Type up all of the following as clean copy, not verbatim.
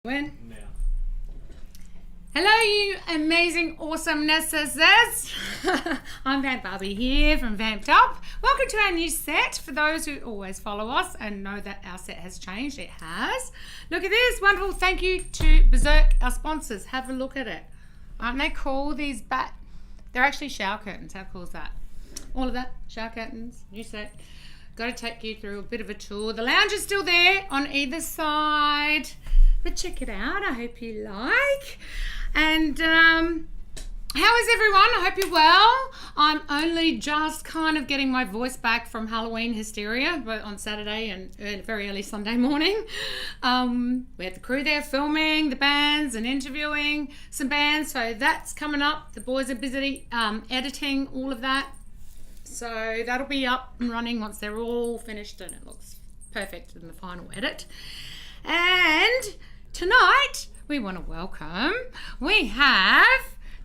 When? Now. Hello, you amazing awesomenesses. I'm Vamped Barbie here from Vamped Up. Welcome to our new set. For those who always follow us and know that our set has changed, it has. Look at this, wonderful. Thank you to Berserk, our sponsors. Have a look at it. Aren't they cool? They're actually shower curtains. How cool is that? All of that, shower curtains, new set. Got to take you through a bit of a tour. The lounge is still there on either side. But check it out. I hope you like. And how is everyone? I hope you're well. I'm only just kind of getting my voice back from Halloween hysteria on Saturday and very early Sunday morning. We had the crew there filming the bands and interviewing some bands. So that's coming up. The boys are busy editing all of that. So that'll be up and running once they're all finished and it looks perfect in the final edit. And tonight, we want to welcome, we have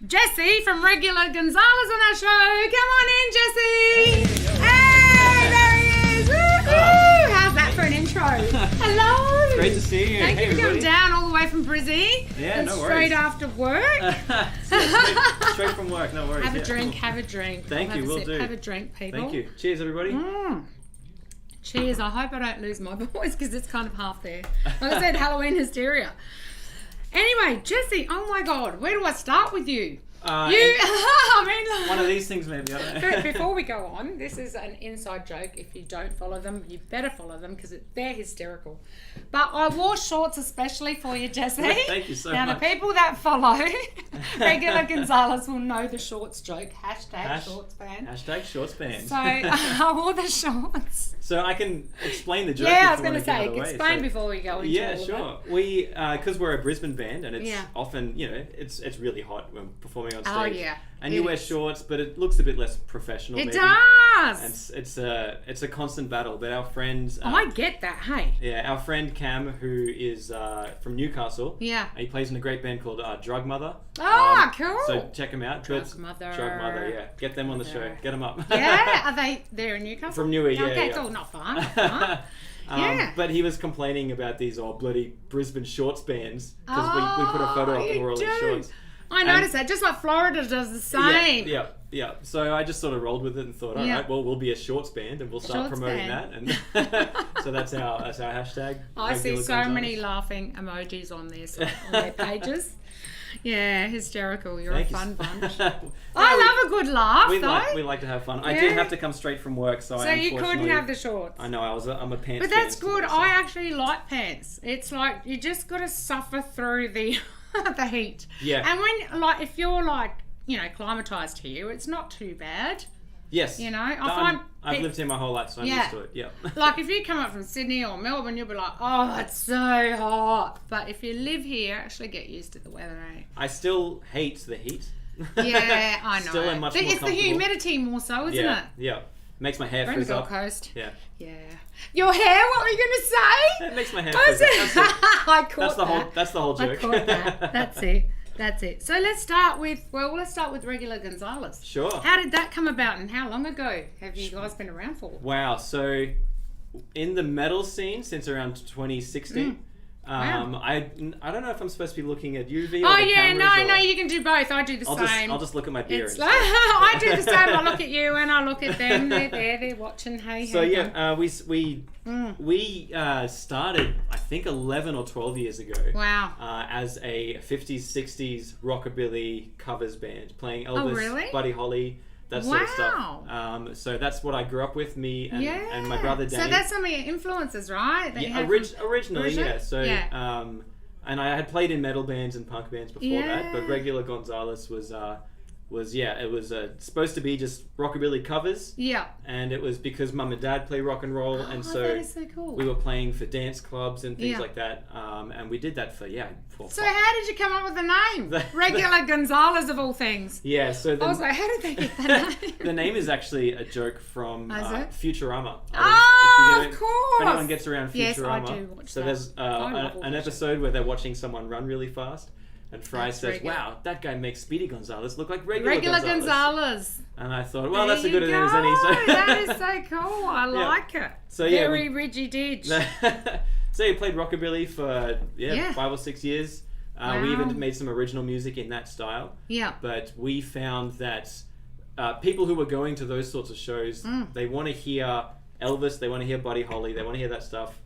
Jesse from Regular Gonzales on our show. Come on in, Jesse. Hey, there he is. Woo-hoo. How's that for an intro? Hello. Great to see you. Thank you for coming down all the way from Brizzy. Yeah, no worries. Straight after work. straight from work, no worries. Have a drink, have a drink. Thank you, we'll do. Have a drink, people. Thank you. Cheers, everybody. Cheers. I hope I don't lose my voice because it's kind of half there. Like I said, Halloween hysteria. Anyway, Jesse, oh my God, where do I start with you? One of these things maybe, I don't know. Before we go on, this is an inside joke. If you don't follow them, you better follow them because they're hysterical. But I wore shorts especially for you, Jesse. Thank you so much. Now, the people that follow Regular Gonzales will know the shorts joke. Hashtag shorts band. Hashtag shorts band. So I wore the shorts. So I can explain the joke. Yeah, I was going to say, explain before we go into yeah, all sure. of it. We, because we're a Brisbane band and it's often, it's really hot when performing on stage. Oh, yeah. And you wear shorts, but it looks a bit less professional. It maybe. does. And it's a constant battle. But our friends, I get that. Hey. Yeah, our friend Cam, who is from Newcastle. Yeah. He plays in a great band called Drug Mother. Oh, cool. So check him out. Drug Mother. Yeah. Get them on the show. Get them up. Yeah. Are they're in Newcastle? From Newey, yeah. Okay, cool. Not far. Huh? Yeah. But he was complaining about these bloody Brisbane shorts bands because we put a photo up and we're all in shorts. I noticed that. Just like Florida does the same. Yeah. So I just sort of rolled with it and thought, all right, well, we'll be a shorts band and we'll start promoting that. And so that's our hashtag. I see so many laughing emojis on their pages. Yeah, hysterical. You're a fun bunch. I love a good laugh, we like to have fun. I did have to come straight from work, so you couldn't have the shorts. I know, I'm a pants. But that's good. I actually like pants. It's like you just got to suffer through the heat. Yeah. And when if you're climatized here, it's not too bad. Yes. I've lived here my whole life, so I'm used to it. Yeah. Like if you come up from Sydney or Melbourne, you'll be like, oh, it's so hot. But if you live here, actually get used to the weather, eh? I still hate the heat. Yeah, I know. Still am much more It's the humidity more so, isn't it? Yeah. Makes my hair We're in the frizz Gold up. Coast. Yeah. Yeah. Your hair? What were you going to say? It makes my hair frizz up. I caught that. That's the whole joke. I caught that. That's it. So let's start with Regular Gonzales. Sure. How did that come about and how long ago have you guys been around for? Wow. So in the metal scene since around 2016. Wow. I don't know if I'm supposed to be looking at UV or the cameras. No, you can do both. I do the same. I'll just look at my beer. I do the same. I look at you and I look at them. They're there. They're watching. Hey. So we started I think 11 or 12 years ago. Wow. As a 50s 60s rockabilly covers band playing Elvis, Buddy Holly. That sort of stuff. So that's what I grew up with, me and my brother Danny. So that's some of your influences, right? Originally, yeah. So, and I had played in metal bands and punk bands before that, but Regular Gonzales was supposed to be just rockabilly covers. Yeah. And it was because Mum and Dad play rock and roll, and so, that is so cool. We were playing for dance clubs and things like that. And we did that for 4 So how did you come up with the name? Regular Gonzales of all things. Yeah. So I was like, how did they get the name? The name is actually a joke from Futurama. Of course. If anyone gets around Futurama, yes, I do watch so there's an episode where they're watching someone run really fast. And Fry says, wow, that guy makes Speedy Gonzales look like Regular Gonzales. And I thought, well, that's a good name as any. So that is so cool. I like it. So Very ridgy-didge. So he played rockabilly for 5 or 6 years. Wow. We even made some original music in that style. Yeah. But we found that people who were going to those sorts of shows, they want to hear Elvis, they want to hear Buddy Holly, they want to hear that stuff.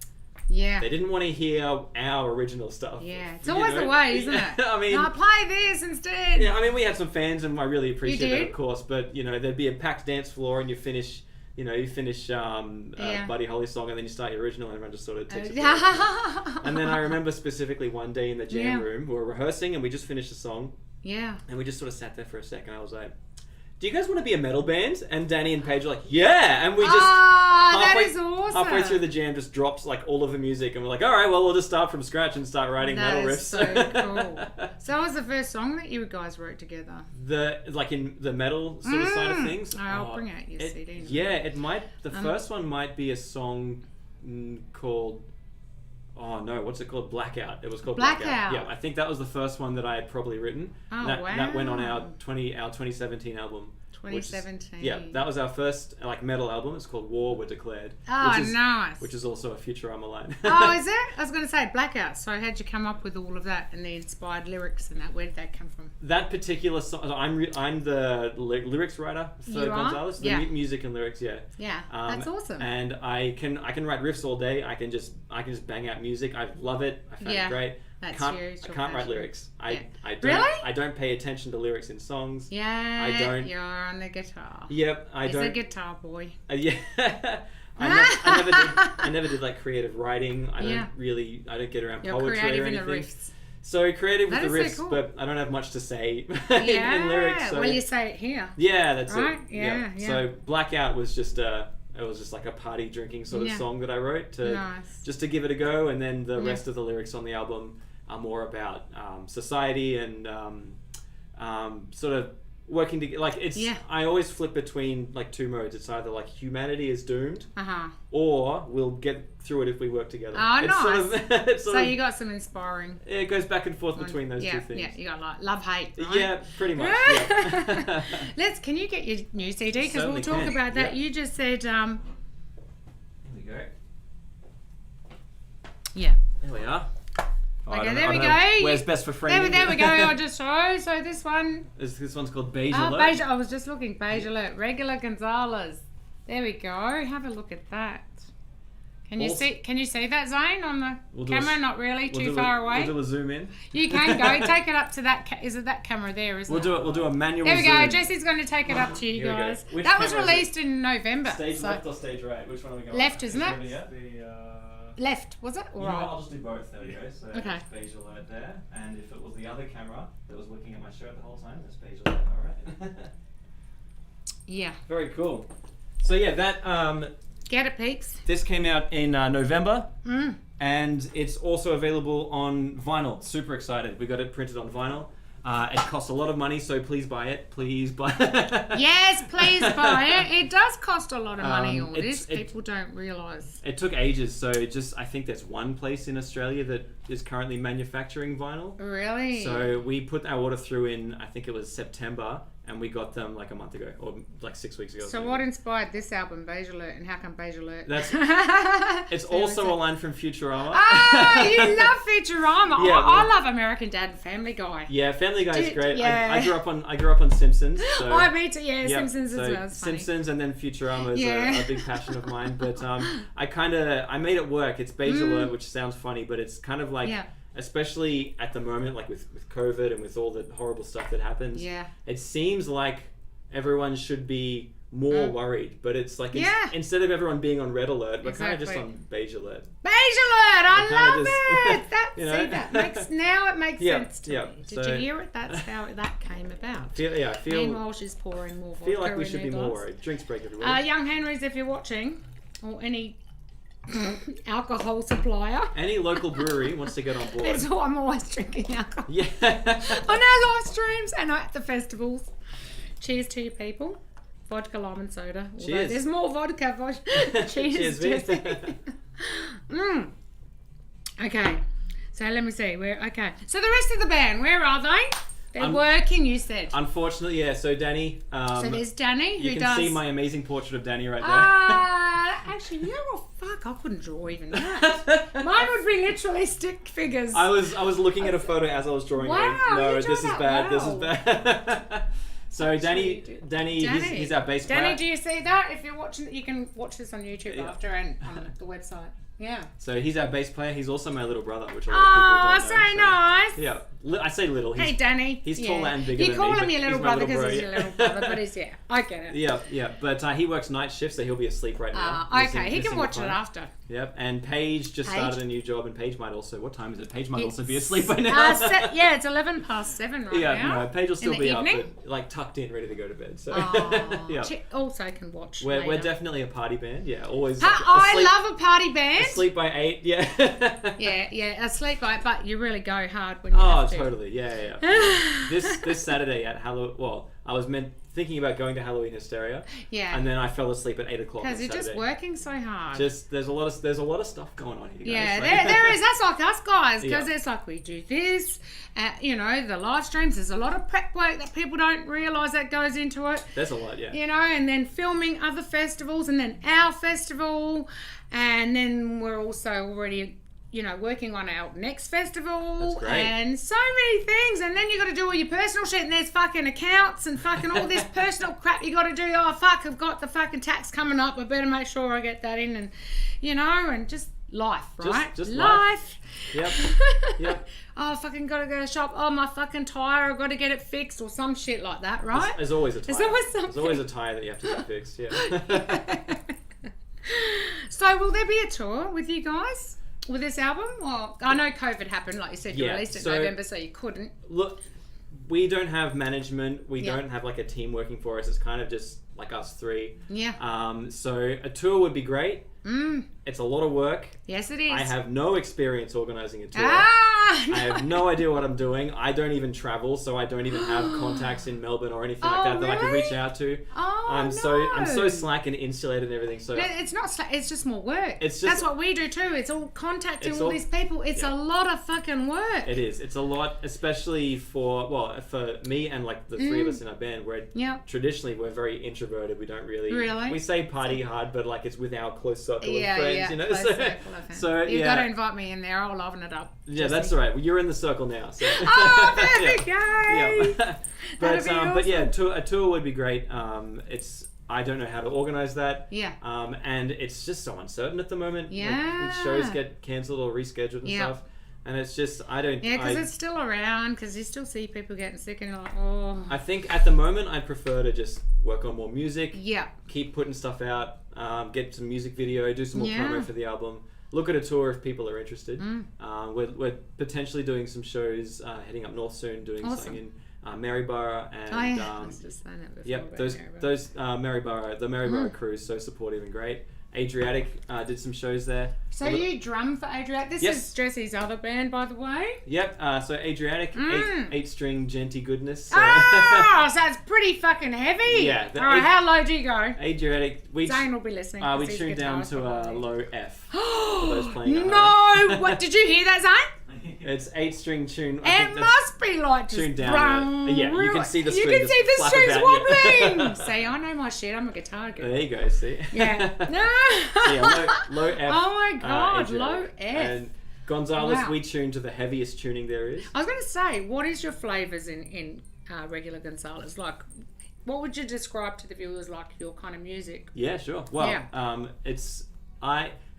Yeah. They didn't want to hear our original stuff. Yeah. It's always the way, isn't it? I mean... I'll play this instead. Yeah, I mean, we had some fans and I really appreciate that, of course. But, there'd be a packed dance floor and you finish Buddy Holly's song and then you start your original and everyone just sort of takes it. And then I remember specifically one day in the jam room, we were rehearsing and we just finished the song. Yeah. And we just sort of sat there for a second. I was like, do you guys want to be a metal band? And Danny and Paige were like, yeah. And we just that is awesome. Halfway through the jam just dropped like all of the music and we're like, all right, well, we'll just start from scratch and start writing metal riffs. So cool. So what was the first song that you guys wrote together? In the metal sort of side of things. I'll bring out your CD. Yeah, it might. The first one might be a song called... Oh no, what's it called? Blackout. It was called Blackout. Yeah, I think that was the first one that I had probably written. Oh, wow. That went on our 2017 album. 2017. That was our first metal album. It's called War Were Declared. Oh, nice. Which is also a Futurama line. Oh, is it? I was going to say Blackout. So how'd you come up with all of that and the inspired lyrics and that? Where did that come from? That particular song, I'm the lyrics writer for Gonzales. The music and lyrics, yeah. Yeah, that's awesome. And I can write riffs all day. I can just bang out music. I love it. I find it great. I can't write lyrics. I don't. Really? I don't pay attention to lyrics in songs. Yeah. I don't. You're on the guitar. Yep. He's a guitar boy. Yeah. I never did like creative writing. I don't get around poetry creative or anything. In the riffs. So creative with the riffs, so cool. but I don't have much to say in lyrics. So. Well, you say it here. Yeah, that's right? it. Yeah. So Blackout was just it was just like a party drinking sort of song that I wrote just to give it a go, and then the rest of the lyrics on the album are more about society and sort of working together. Like I always flip between like two modes. It's either like humanity is doomed, or we'll get through it if we work together. Oh, nice. So you got some inspiring. It goes back and forth between those two things. Yeah, you got like love hate. Right? Yeah, pretty much. Can you get your new CD? Because we'll talk about that. You just said. Here we go. Yeah. There we are. Okay, there we go. Where's best for framing? There we go. I'll just show. So this one. This one's called Beige Alert. Beige. I was just looking. Beige Alert. Regular Gonzales. There we go. Have a look at that. Can you see that, Zane, on the camera? Not really. Too far away. We'll do a zoom in. You can go. Take it up to that. Is it that camera there? Isn't it? We'll do a manual. There we zoom. go. Jesse's going to take it up to you guys. That was released in November. Stage left or stage right? Which one are we going? Left, isn't it? Left, was it? Or right? I'll just do both. There we go. So Beige Alert there. And if it was the other camera that was looking at my shirt the whole time, that's Beige Alert. All right. Yeah. Very cool. So yeah, that... Get it, peeps. This came out in November. And it's also available on vinyl. Super excited. We got it printed on vinyl. It costs a lot of money, so please buy it. Please buy it. Yes, please buy it. It does cost a lot of money, all this. People don't realise. It took ages, so I think there's one place in Australia that is currently manufacturing vinyl. Really? So we put our order through in, I think it was September, and we got them like a month ago, or like 6 weeks ago. So what inspired this album, Beige Alert, and how come Beige Alert? It's also a line from Futurama. Ah, you love Futurama. Yeah, I love American Dad and Family Guy. Yeah, Family Guy is great. Yeah. I grew up on Simpsons. So, me too. Yeah, Simpsons as well. It's funny. Simpsons and then Futurama is a big passion of mine. But I made it work. It's Beige Alert, which sounds funny, but it's kind of like. Yeah. Especially at the moment, like with COVID and with all the horrible stuff that happens, it seems like everyone should be more worried. But it's like instead of everyone being on Red Alert, we're kind of just on Beige Alert. Beige Alert! I love it! See, that makes sense to me. Did you hear it? That's how that came about. Meanwhile, she's pouring more vodka. Feel like we should be more worried. Drinks break everywhere. Young Henrys, if you're watching, or any... alcohol supplier. Any local brewery wants to get on board. That's all. I'm always drinking alcohol. Yeah. On our live streams and at the festivals. Cheers to you people. Vodka, lime and soda. Cheers. There's more vodka. Cheers. Okay. So let me see. So the rest of the band, where are they? They're working, you said. Unfortunately, yeah. So Danny. So there's Danny. You can see my amazing portrait of Danny right there. Actually, yeah, well, fuck, I couldn't draw even that. Mine would be literally stick figures. I was looking at a photo as I was drawing. Wow, No, you this is drew bad. that This is bad. So Danny, he's our bass player. Danny, do you see that? If you're watching, you can watch this on YouTube after and on the website. Yeah. So he's our bass player. He's also my little brother, which a lot of people don't know. Nice. Yeah, I say little. Hey, Danny. He's taller and bigger than me. You call him your little brother because bro, he's your little brother, but he's, I get it. Yeah. But he works night shift, so he'll be asleep right now. Okay, he can watch it after. Yep, and Paige just started a new job, and Paige might also, what time is it? Paige might also be asleep by now. Yeah, it's 11 past 7 right now. Yeah, no, Paige will still be evening? up, but like tucked in, ready to go to bed. So She also can watch We're definitely a party band, always. I love a party band. Asleep by 8, yeah, asleep by 8, but you really go hard when you have to. Totally, yeah. This Saturday at Halloween, I was thinking about going to Halloween Hysteria. Yeah. And then I fell asleep at 8 o'clock. Because you're just working so hard. There's a lot of stuff going on here, guys. Yeah, there is. That's like us guys. Because it's like we do this, the live streams. There's a lot of prep work that people don't realise that goes into it. There's a lot, yeah. And then filming other festivals, and then our festival, and then we're also already working on our next festival. That's great. And so many things. And then you got to do all your personal shit, and there's fucking accounts and fucking all this personal crap you got to do. Oh, fuck, I've got the fucking tax coming up. I better make sure I get that in. And, and just life, right? Just life. Yep. Oh, I fucking got to go to the shop. Oh, my fucking tyre, I've got to get it fixed or some shit like that, right? There's always a tyre. There's always a tyre that you have to get fixed, yeah. So will there be a tour with you guys? With this album? Well, I know COVID happened, like you said, you released it in November, so you couldn't. Look, we don't have management. We don't have like a team working for us. It's kind of just like us three. Yeah. So a tour would be great. It's a lot of work. Yes, it is. I have no experience organising a tour. No. I have no idea what I'm doing. I don't even travel, so I don't even have contacts in Melbourne or anything like that that I can reach out to. I'm so slack and insulated and everything. So it's not slack. It's just more work. That's what we do too. It's all contacting all these people. It's a lot of fucking work. It is. It's a lot, especially for me and like the three of us in our band. Where traditionally we're very introverted. We don't really. We say party hard, but like it's with our close circle of friends. So you've got to invite me in there. I'll liven it up. Yeah, that's all right. Well, you're in the circle now. So. Oh, perfect, yay! But yeah, a tour would be great. I don't know how to organise that. Yeah. And it's just so uncertain at the moment. Yeah. Like, shows get cancelled or rescheduled and stuff. And it's just, because it's still around, because you still see people getting sick and you're like, oh. I think at the moment I'd prefer to just work on more music. Yeah. Keep putting stuff out. Get some music video, do some more promo for the album. Look at a tour if people are interested. We're potentially doing some shows, heading up north soon, doing something in Maryborough and I was just saying that before. Those Maryborough crew is so supportive and great. Adriatic did some shows there. So you drum for Adriatic? This is Jesse's other band, by the way. Yep. So Adriatic, 8-string genty goodness. So. So it's pretty fucking heavy. Yeah. All right, how low do you go? Adriatic. Zane will be listening. We tuned down to a low F. For those playing no! What did you hear that, Zane? It's 8-string tune. It must be like just tuned down. You can see the strings. You can see the strings wobbling. See, I know my shit. I'm a guitar girl. There you go. See. Yeah. No. So low F. Oh my god, low F. And Gonzales, we tune to the heaviest tuning there is. I was going to say, what is your flavours in regular Gonzales? Like, what would you describe to the viewers like your kind of music? Yeah, sure. Well,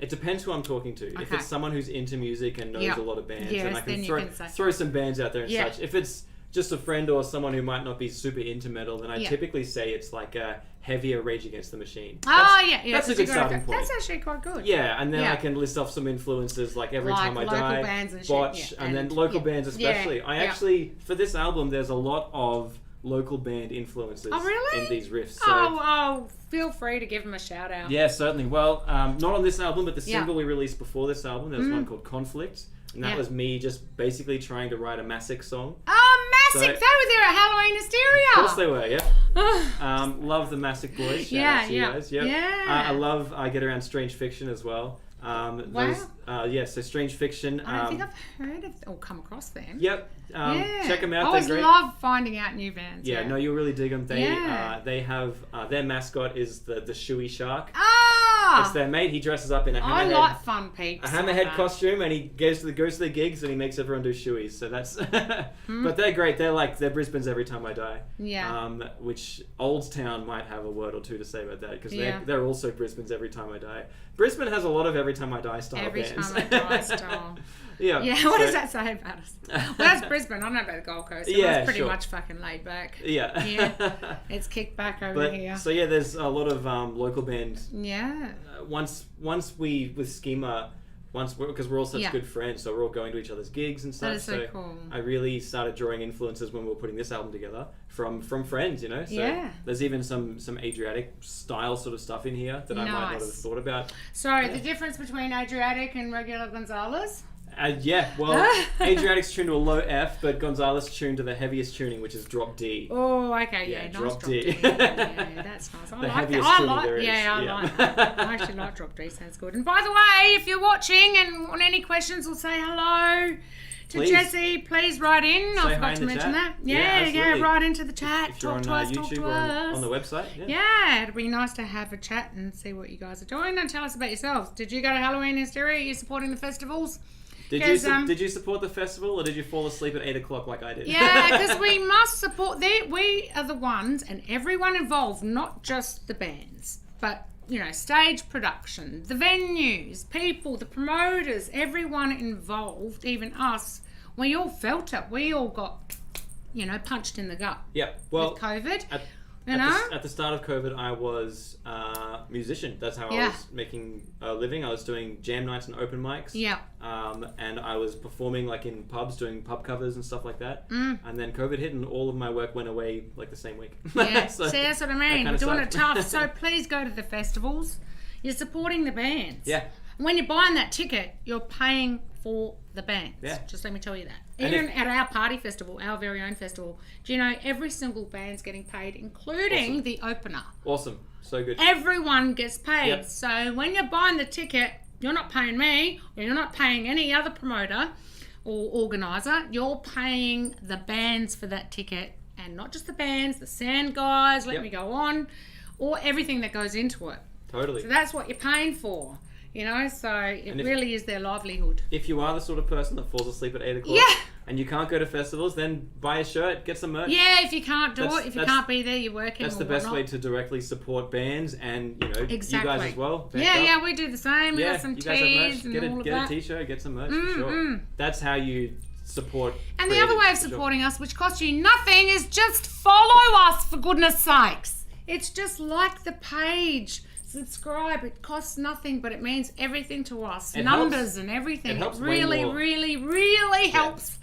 it depends who I'm talking to. Okay. If it's someone who's into music and knows a lot of bands, and I can throw some bands out there and such. If it's just a friend or someone who might not be super into metal, then I typically say it's like a heavier Rage Against the Machine. That's a good starting point. That's actually quite good. Yeah, and then I can list off some influences like Every Time I Die, bands and Botch, shit. and then local bands especially. I actually, for this album, there's a lot of local band influences in these riffs. So, feel free to give them a shout out. Yeah, certainly. Well, not on this album, but the single we released before this album, there was one called Conflict, and that was me just basically trying to write a Massic song. Oh, Massic! They were there at Halloween Hysteria! Of course they were, yeah. Love the Massic boys. Shout out to you guys. Yep. Yeah. I love Get Around Strange Fiction as well. Wow. So Strange Fiction. I don't think I've heard of or come across them. Yep. Check them out. I always love finding out new bands. No, you'll really dig them. They have their mascot is the Shoey Shark. Oh, It's their mate. He dresses up in a hammerhead. I like fun peeps. A hammerhead costume, and he goes to the gigs, and he makes everyone do shoeies. So that's. But they're great. They're Brisbane's Every Time I Die. Yeah. Which Oldstown might have a word or two to say about that, because they're also Brisbane's Every Time I Die. Brisbane has a lot of Every Time I Die style bands. Every Time I Die style. Yeah. Yeah. What does that say about us? Well, that's Brisbane. I don't know about the Gold Coast. It's pretty much fucking laid back. Yeah. Yeah. It's kicked back over here. So yeah, there's a lot of local bands. Yeah. Once we with Schema, because we're all such good friends, so we're all going to each other's gigs and stuff. That is so cool. I really started drawing influences when we were putting this album together from friends, you know. So there's even some Adriatic style sort of stuff in here that I might not have thought about. So the difference between Adriatic and regular Gonzales? Adriatic's tuned to a low F, but Gonzales tuned to the heaviest tuning, which is drop D. Oh, okay, nice drop D. Yeah, that's nice. I like that. I like that. I actually like drop D. Sounds good. And by the way, if you're watching and want any questions, or say hello to Jesse, please write in. I forgot to mention that. Yeah, write into the chat. If you're on YouTube or on the website. Yeah, it'd be nice to have a chat and see what you guys are doing. And tell us about yourselves. Did you go to Halloween Hysteria? Are you supporting the festivals? Did you support the festival, or did you fall asleep at 8 o'clock like I did? Yeah, because we must support. We are the ones, and everyone involved, not just the bands, but stage production, the venues, people, the promoters, everyone involved, even us. We all felt it. We all got, punched in the gut. Yeah. Well, with COVID. At the start of COVID, I was a musician. That's how I was making a living. I was doing jam nights and open mics. Yeah. And I was performing like in pubs, doing pub covers and stuff like that. And then COVID hit, and all of my work went away like the same week. Yeah. So that's what I mean. We're doing it tough. So please go to the festivals. You're supporting the bands. Yeah. When you're buying that ticket, you're paying for the bands. Yeah. Just let me tell you that. Even at our party festival, our very own festival, do you know every single band's getting paid, including the opener? Awesome. So good. Everyone gets paid. Yep. So when you're buying the ticket, you're not paying me, or you're not paying any other promoter or organizer. You're paying the bands for that ticket, and not just the bands, the sound guys, let me go on, or everything that goes into it. Totally. So that's what you're paying for. So it really is their livelihood. If you are the sort of person that falls asleep at 8 o'clock and you can't go to festivals, then buy a shirt, get some merch. Yeah, if you can't do it, if you can't be there, you're working. That's the best way to directly support bands and, you guys as well. Yeah, we do the same. We got some tees and all of that. Get a t-shirt, get some merch for sure. That's how you support. And the other way of supporting us, which costs you nothing, is just follow us, for goodness sakes. It's just like the page. Subscribe. It costs nothing, but it means everything to us. Numbers and everything. It really, really, really helps.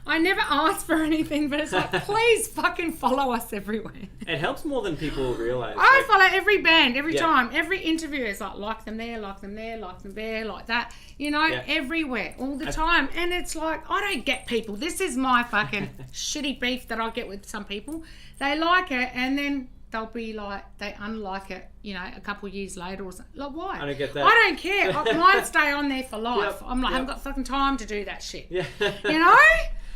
I never ask for anything, but it's like, please fucking follow us everywhere. It helps more than people realise. I follow every band, every time. Every interview is like them there, like them there, like them there, like that. Everywhere, all the time. And it's like, I don't get people. This is my fucking shitty beef that I get with some people. They like it, and then they'll be like, they unlike it, a couple of years later or something. Like, why? I don't get that. I don't care. Mine stay on there for life. Yep. I'm like, I haven't got fucking time to do that shit. Yeah.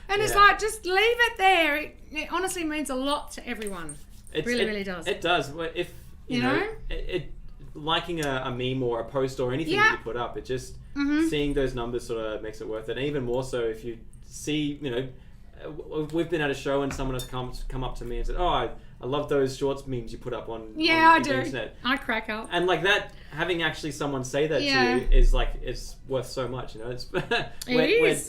And it's like, just leave it there. It honestly means a lot to everyone. It really does. It does. If, you know, liking a meme or a post or anything that you put up, it just, seeing those numbers sort of makes it worth it. And even more so if you see, we've been at a show and someone has come up to me and said, oh, I love those shorts memes you put up on the internet. I crack up. And like that, having actually someone say that to you is like, it's worth so much, It's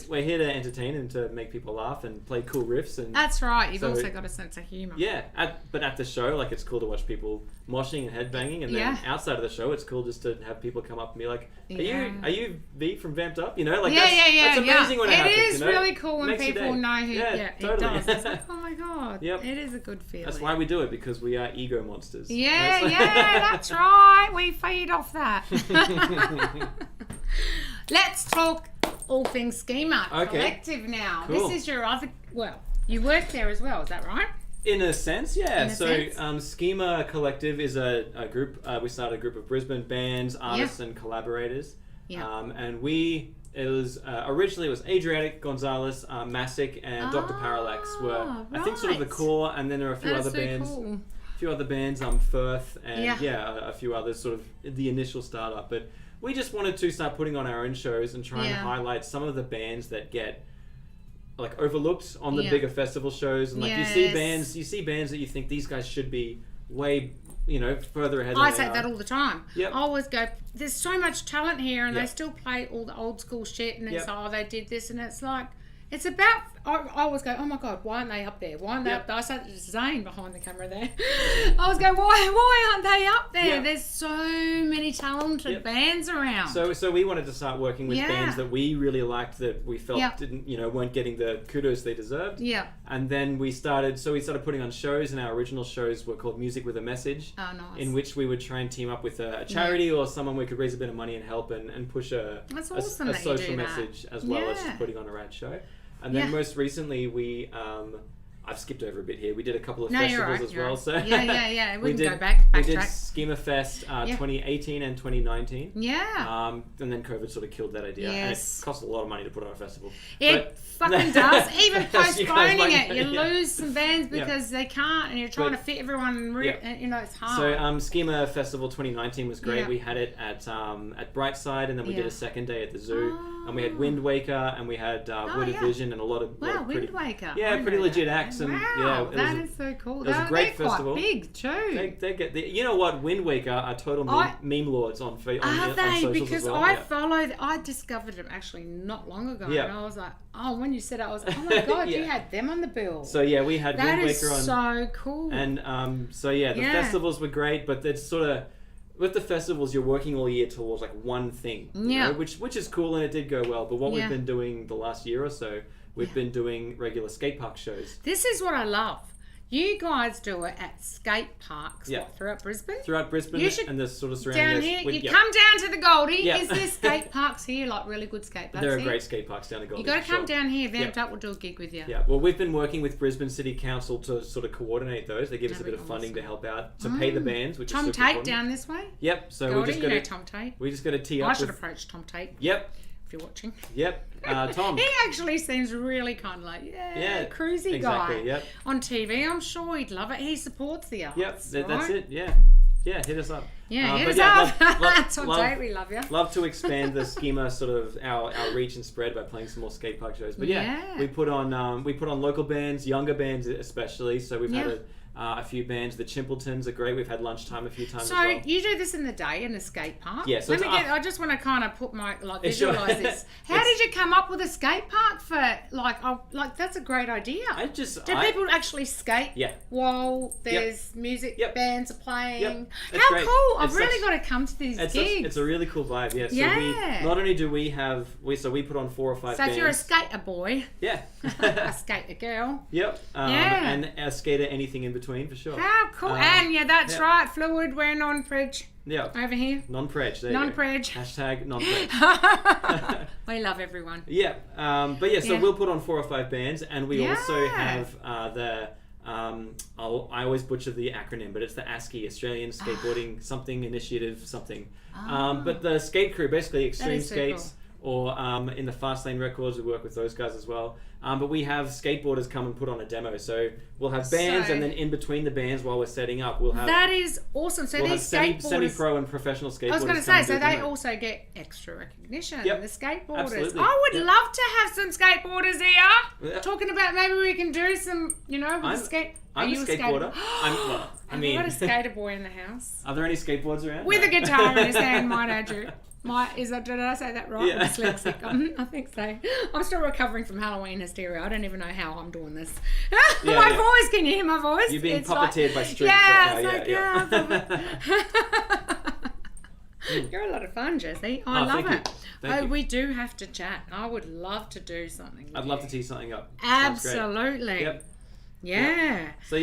we're here to entertain and to make people laugh and play cool riffs. And that's right. You've also got a sense of humour. Yeah, but at the show, like, it's cool to watch people moshing and headbanging, and then outside of the show, it's cool just to have people come up and be like, are you V from Vamped Up? That's amazing when it happens. It is really cool when people know who. Yeah, totally. It does. It's like, oh my god, it is a good feeling. That's why we do it, because we are ego monsters. That's right. We feed off that. Let's talk all things Schema Collective now. Cool. This is your other. Well, you work there as well. Is that right? In a sense, yeah. Schema Collective is a group. We started a group of Brisbane bands, artists, and collaborators. Yeah. And originally it was Adriatic, Gonzales, Masic, and Dr. Parallax were, I think, sort of the core, and then there are a few other bands. Cool. few other bands, Firth, and a few others, sort of the initial startup. But we just wanted to start putting on our own shows and try and highlight some of the bands that get like overlooked on the bigger festival shows. And like you see bands that you think these guys should be way, further ahead. I say that all the time. Yep. I always go, there's so much talent here, and they still play all the old school shit, and it's they did this, and it's like, it's about. I always go, oh my god, why aren't they up there? Why aren't they up there? I say to Zane behind the camera there. I always go, why aren't they up there? Yep. There's so many talented bands around. So we wanted to start working with bands that we really liked, that we felt didn't, weren't getting the kudos they deserved. Yeah. And then we started putting on shows, and our original shows were called Music with a Message. Oh, nice. In which we would try and team up with a charity or someone we could raise a bit of money and help and push a social message as well as just putting on a rad show. And then most recently we, I've skipped over a bit here. We did a couple of festivals as well. So We can go back. We did Schema Fest 2018 and 2019. Yeah. And then COVID sort of killed that idea. Yes. And it cost a lot of money to put on a festival. It fucking does. Even postponing it, you lose some bands because they can't, and you're trying to fit everyone. It's hard. So Schema Festival 2019 was great. We had it at Brightside, and then we did a second day at the Zoo. And we had Wind Waker, and we had Wooded Vision, and a lot of Wind Waker. Yeah, pretty legit acts. And that is so cool. It was a great festival. Quite big too. They get you know what? Wind Waker are total meme lords on socials because as well. I discovered them actually not long ago, and I was like, when you said it, I was like, oh my god, you had them on the bill. So we had Wind Waker on. That is so cool. And the festivals were great, but it's sort of. With the festivals, you're working all year towards like one thing, which is cool, and it did go well. But what we've been doing the last year or so, we've been doing regular skate park shows. This is what I love. You guys do it at skate parks throughout Brisbane? Throughout Brisbane and the sort of surrounding down here. You come down to the Goldie. Is there skate parks here, like really good skate parks? There are great skate parks down the Goldie. You got to come down here. Vamped Up will do a gig with you. Yeah, well, we've been working with Brisbane City Council to sort of coordinate those. They give us a bit of funding to help out, to pay the bands, which is super important. Tom Tate down this way? Yep, so Goldie, Tom Tate. We just got to tee up. I should approach Tom Tate. Yep. If you're watching. Yep. Tom. He actually seems really kind of like, cruisy guy. Yep. On TV, I'm sure he'd love it. He supports the arts. Yep, that's it, yeah. Yeah, hit us up. Yeah, hit us up. Tom Tate, we love you. Love to expand the schema, sort of our reach and spread by playing some more skate park shows. But we put on local bands, younger bands especially. So we've had a few bands. The Chimpletons are great. We've had lunchtime a few times as well. So you do this in the day in a skate park? Yeah. So I just want to kind of put my visualize this. How did you come up with a skate park for that's a great idea. Do people actually skate? Yeah. While there's music bands are playing. Yep. How great. Cool! I've really got to come to these gigs. It's a really cool vibe. Yeah. So we not only do we have we put on 4 or 5 bands. So if you're a skater boy. Yeah. A skater girl. Yep. And a skater, anything in between. For sure. How cool. And that's right, Fluid, we're non-prej. Yeah. Over here. Non-prej. Non-prej. Hashtag non-prej. We love everyone. Yeah. So we'll put on 4 or 5 bands, and we also have I always butcher the acronym, but it's the ASCII, Australian Skateboarding something initiative something. But the skate crew, basically Extreme Skates, or in the Fast Lane Records, we work with those guys as well. But we have skateboarders come and put on a demo. So we'll have bands, and then in between the bands, while we're setting up, we'll have... That is awesome. So we'll these have skateboarders... semi-pro and professional skateboarders. I was going to say, so they also get extra recognition. Yep. The skateboarders. Absolutely. I would love to have some skateboarders here. Yep. Talking about maybe we can do some, with the skate... I'm a skateboarder. I've got a skater boy in the house. Are there any skateboards around? With a guitar in his hand, might I do. Did I say that right? I'm dyslexic. I think so. I'm still recovering from Halloween hysteria. I don't even know how I'm doing this. My voice, can you hear my voice? You're being puppeteered by strings right now. You're a lot of fun, Jesse. I love it. Thank you. We do have to chat. I would love to do something. I'd love to tee something up. Absolutely. Yep. Yeah. So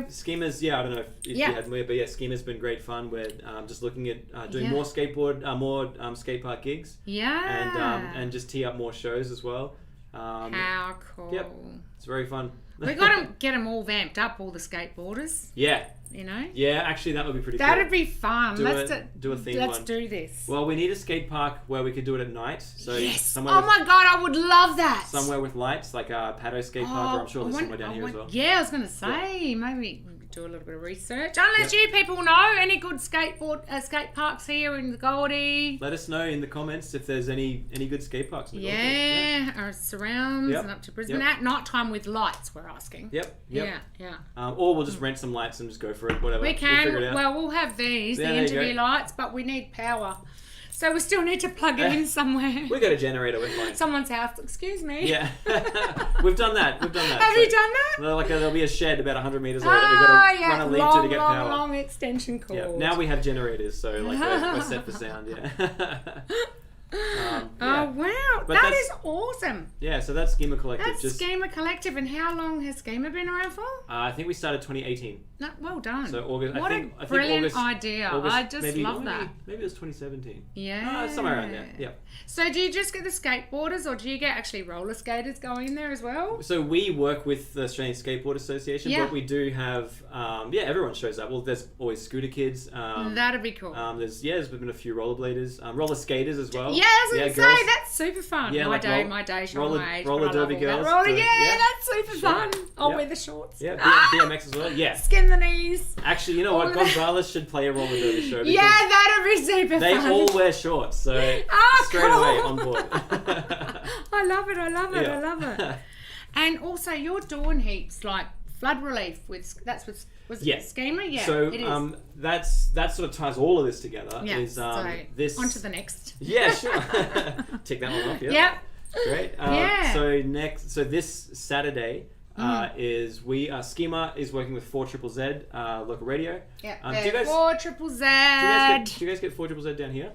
Schema's, I don't know if you had more, but Schema's been great fun. We're just looking at doing more skate park gigs. Yeah. And just tee up more shows as well. How cool. Yep. It's very fun. We got to get them all vamped up, all the skateboarders. Yeah. Yeah, actually that would be pretty cool. That'd be fun. Do a theme Let's do this. Well, we need a skate park where we could do it at night. So my God, I would love that. Somewhere with lights, like a Pato skate park, or I'm sure there's somewhere down here as well. Yeah, I was going to say, maybe do a little bit of research. Unless you people know any good skate parks here in the Goldie. Let us know in the comments if there's any good skate parks in the Gold Coast. Yeah, or surrounds and up to Brisbane at night time with lights, we're asking. Yep. Yeah. Or we'll just rent some lights and just go for it, whatever. We can. We'll figure it out. Well, we'll have these, the interview lights, but we need power. So we still need to plug it in somewhere. We got a generator, we're fine. Someone's house, excuse me. Yeah. We've done that. Have you done that? There'll be a shed about 100 metres away that we've got to run a lead to get power. Long extension cord. Yeah. Now we have generators, so we're set for sound, Oh wow, that is awesome. Yeah, so that's Schema Collective. That's Schema Collective, and how long has Schema been around for? I think we started 2018. No, well done. So August. What a brilliant idea! I just love that. Maybe it was 2017. Yeah, somewhere around there. Yeah. So do you just get the skateboarders, or do you get actually roller skaters going in there as well? So we work with the Australian Skateboard Association, but we do have everyone shows up. Well, there's always scooter kids. That'd be cool. There's been a few rollerbladers, roller skaters as well. Yeah, I was gonna say that's super fun. Yeah, my day, my age. Roller derby girls. That's super fun. I'll wear the shorts. Yeah, BMX as well. Yeah. Skin the knees. Actually, you know what? Gonzales should play a roller derby show. Yeah, that'd be super fun. They all wear shorts, so straight away on board. I love it. And also, you're doing heaps like flood relief with Schema. Yeah. So that sort of ties all of this together. Yeah. Is this on to the next? Yeah, sure. Tick that one off. Yeah. Yep. Great. So this Saturday. Is Schema is working with 4ZZZ local radio. Yeah, 4ZZZ. Do you guys get 4ZZZ down here?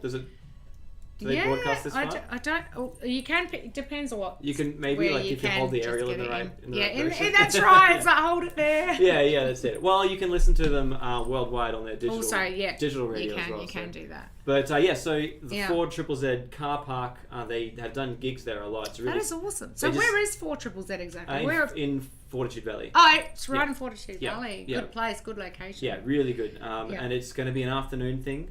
Do they broadcast this far? I don't. You can. It depends on what. You can maybe if you hold the aerial in the right direction. That's right. It's like hold it there. Yeah, that's it. Well, you can listen to them worldwide on their digital. Also, digital radio as well. You can do that. But so the 4ZZZ car park, they have done gigs there a lot. It's really, that is awesome. So where is 4ZZZ exactly? In Fortitude Valley. Oh, it's right in Fortitude Valley. Yeah. Good place, good location. Yeah, really good. And it's going to be an afternoon thing.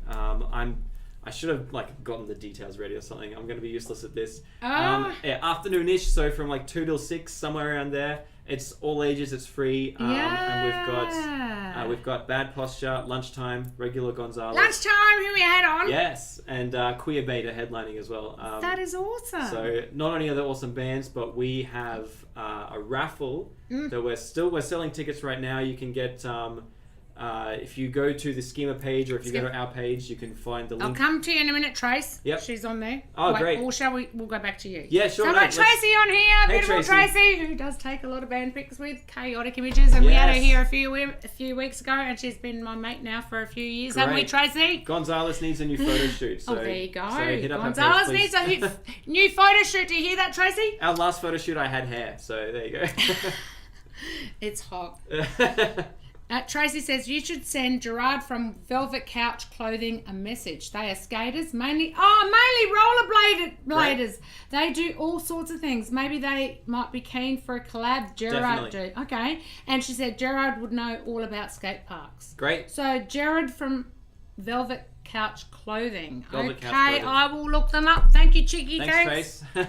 I should have gotten the details ready or something. I'm going to be useless at this. Afternoon-ish, so from 2 till 6, somewhere around there. It's all ages. It's free. And we've got Bad Posture, Lunchtime, regular Gonzales. Lunchtime, who we had on. Yes, and Queer Beta headlining as well. That is awesome. So not only are there awesome bands, but we have a raffle that we're selling tickets right now. You can get. If you go to the Schema page or if you go to our page, you can find the link. I'll come to you in a minute, Trace. Yep. She's on there. Oh, great. Or shall we'll go back to you. Yeah, sure. So I've got Tracy on here, beautiful Tracy, who does take a lot of band pics with Chaotic Images, and we had her here a few weeks ago, and she's been my mate now for a few years, haven't we, Tracy? Gonzales needs a new photo shoot. So, there you go. So hit up Gonzales needs a new photo shoot. Do you hear that, Tracy? Our last photo shoot, I had hair, so there you go. It's hot. Tracy says, you should send Gerard from Velvet Couch Clothing a message. They are skaters, mainly rollerbladers. Right. They do all sorts of things. Maybe they might be keen for a collab. Gerard do. Okay. And she said Gerard would know all about skate parks. Great. So Gerard from Velvet Couch Clothing. Couch Clothing. I will look them up. Thank you, Chicky. Thanks, Trace.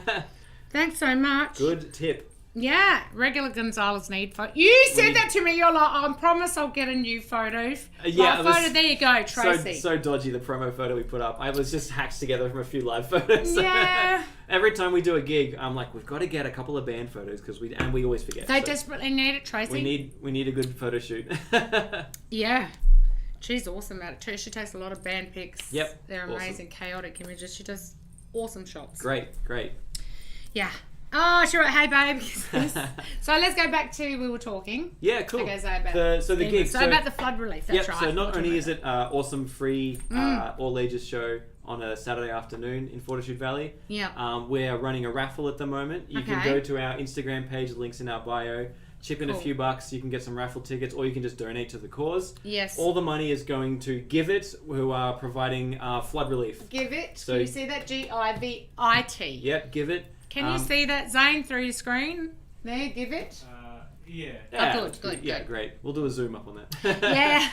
Thanks so much. Good tip. Yeah, regular Gonzales need photo. You said that to me. You're like, I promise I'll get a new photo. Photo. There you go, Tracy. So dodgy, the promo photo we put up. I was just hacked together from a few live photos. Yeah. Every time we do a gig, I'm like, we've got to get a couple of band photos because we always forget. They desperately need it, Tracy. We need a good photo shoot. Yeah. She's awesome at it too. She takes a lot of band pics. Yep. They're amazing, Chaotic Images. She does awesome shots. Great. Yeah. Oh, sure. Hey, babe. So let's go back to we were talking. Yeah, cool. Okay, so about the gig. So about the flood relief. That's right. So not only is it awesome free all ages show on a Saturday afternoon in Fortitude Valley. Yeah. We're running a raffle at the moment. You can go to our Instagram page. Links in our bio. Chip in a few bucks. You can get some raffle tickets, or you can just donate to the cause. Yes. All the money is going to Give It, who are providing flood relief. Give It. So, can you see that? GIVIT. Yep. Give It. Can you see that, Zane, through your screen? There, Give It. Yeah. Oh, good. Yeah, great. We'll do a zoom up on that. Yeah.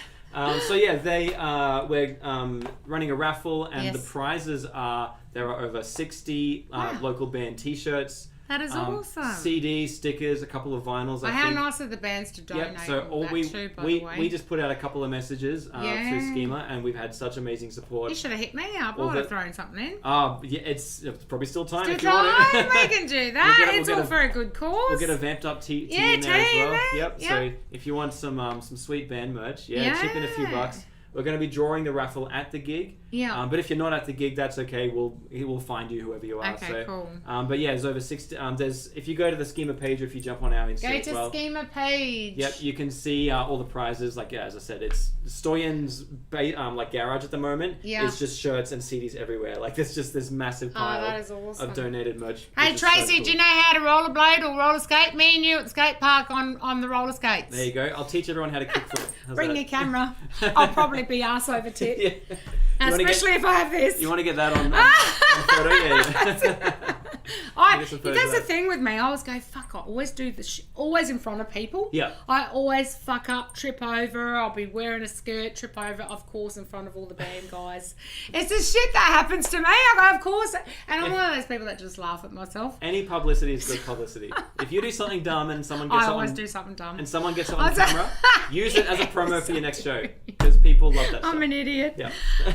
We're running a raffle, and the prizes are there are over 60 local band T-shirts. That is awesome. CDs, stickers, a couple of vinyls. How nice of the bands to donate. Yep. So we just put out a couple of messages through Schema, and we've had such amazing support. You should have hit me up. I would have thrown something in. Yeah, it's probably still time. We can do that. It's all for a good cause. We'll get a Vamped Up tee in there as well. Yep. So if you want some sweet band merch, chip in a few bucks. We're going to be drawing the raffle at the gig. Yeah. But if you're not at the gig, that's okay. We'll find you whoever you are. Okay, cool. But yeah, there's over 60. If you go to the Schema page, or if you jump on our Instagram, go to Schema page. Yep, you can see all the prizes. Like as I said, it's Stoyan's garage at the moment. Yeah. It's just shirts and CDs everywhere. Like there's just this massive pile that is awesome. of donated merch. Hey Tracy, do you know how to rollerblade or roller skate? Me and you at the skate park on the roller skates. There you go. I'll teach everyone how to kickflip. Bring your camera. I'll probably be arse over tit. Yeah. Especially if I have this. You want to get that on photo? Yeah. That's the thing with me. I always go, fuck, I always do this always in front of people. Yeah. I always fuck up, trip over. I'll be wearing a skirt, trip over, of course, in front of all the band guys. It's the shit that happens to me. I go, of course. And I'm one of those people that just laugh at myself. Any publicity is good publicity. If you do something dumb and someone gets do something dumb. And someone gets it on camera, use it as a promo for your next show. Because people love that stuff. I'm an idiot. Yeah.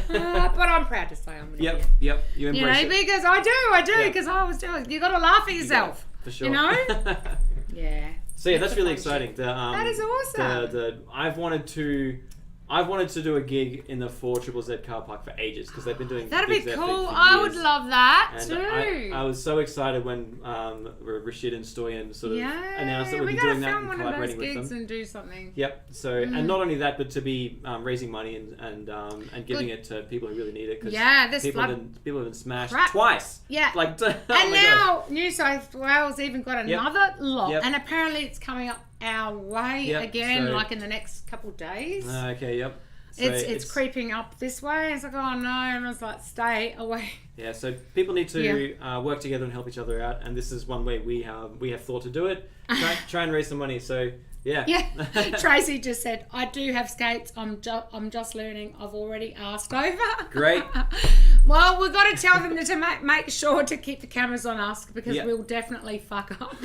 But I'm proud to say I'm an idiot. Yep. You embrace it. Because I do, because I was doing. You got to laugh at yourself. For sure. You know? Yeah. So yeah, that's really exciting. That is awesome. I've wanted to do a gig in the 4ZZZ car park for ages because they've been doing. That'd be gigs cool. for I years. would love that And too. I was so excited when Rashid and Stoyan sort of announced that we'd be doing that and collaborating with them. Gigs and do something. Yep. So and not only that, but to be raising money and giving it to people who really need it. Cause people have been smashed twice. Yeah. Like. And now New South Wales even got another lot, Yep. and apparently it's coming up our way again, like in the next couple of days. Okay. Yep. So it's creeping up this way. It's like, oh no, and I was like, stay away. Yeah, so people need to work together and help each other out, and this is one way we have thought to do it. Try and raise some money. So yeah. Tracy just said, I do have skates. I'm just learning. I've already asked over. Great. Well, we've got to tell them to make sure to keep the cameras on us because we'll definitely fuck up.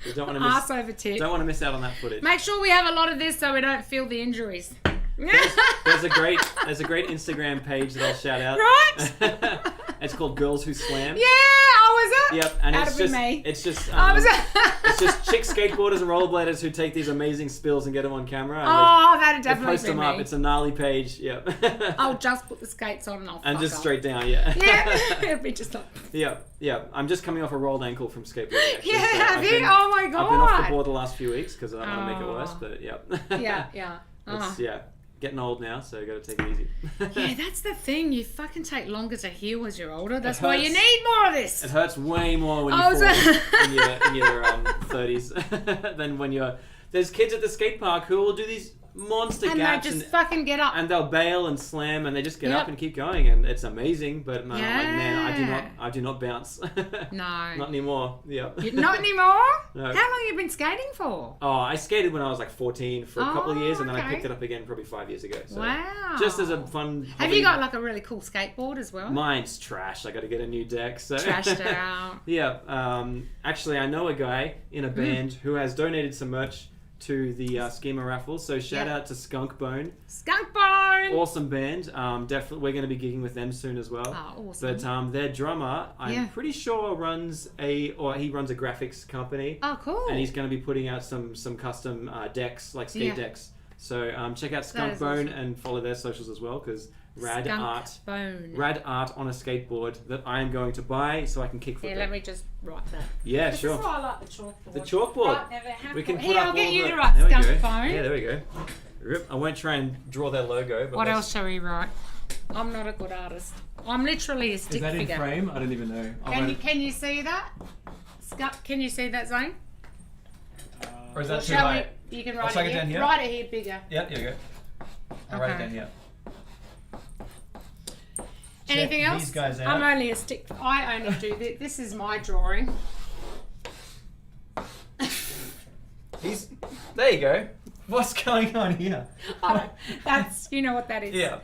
We don't want to Arse over tit. Don't want to miss out on that footage. Make sure we have a lot of this so we don't feel the injuries. There's a great Instagram page that I'll shout out. Right? It's called Girls Who Slam. Yeah, was it? Yep, and it's just chick skateboarders and rollerbladers who take these amazing spills and get them on camera. And that'd definitely post them up. It's a gnarly page. Yep. I'll just put the skates on and I'll and just up. Straight down. Yeah. It'll be just like. Yeah. I'm just coming off a rolled ankle from skateboarding. Actually, have you? Oh my god. I've been off the board the last few weeks because I don't want to make it worse. But yeah. Getting old now, so got to take it easy. Yeah, that's the thing. You fucking take longer to heal as you're older. That's why you need more of this. It hurts way more when you fall in your 30s than when you're... There's kids at the skate park who will do these monster gaps. And they just fucking get up. And they'll bail and slam and they just get up and keep going. And it's amazing, but I do not bounce. No. Not anymore. Yeah. Not anymore? No. How long have you been skating for? Oh, I skated when I was like 14 for a couple of years and then I picked it up again probably 5 years ago. So wow. Just as a fun hobby. Have you got like a really cool skateboard as well? Mine's trash. I got to get a new deck. So. Trashed out. Yeah. Actually, I know a guy in a band who has donated some merch to the Schema raffle. So shout out to Skunk Bone. Skunk Bone! Awesome band. Definitely, we're going to be gigging with them soon as well. Oh, awesome. But their drummer, I'm pretty sure he runs a graphics company. Oh, cool. And he's going to be putting out some custom decks, like skate decks. So check out Skunk Bone and follow their socials as well because rad art on a skateboard that I am going to buy so I can kick flip. Yeah, let me just write that. Yeah, this sure. This is why I like the chalkboard. The chalkboard. We can put up I'll get you to write Skunk Bone. Yeah, there we go. I won't try and draw their logo. But what else shall we write? I'm not a good artist. I'm literally a stick figure. Is that in frame? I don't even know. Can you see that? Can you see that, Zane? Or is that too high? You can write it here. Write it here bigger. Yeah, here we go. I'll write it down here. Anything else? These guys out. I'm only a stick. I only do this. This is my drawing. There you go. What's going on here? You know what that is. Yeah.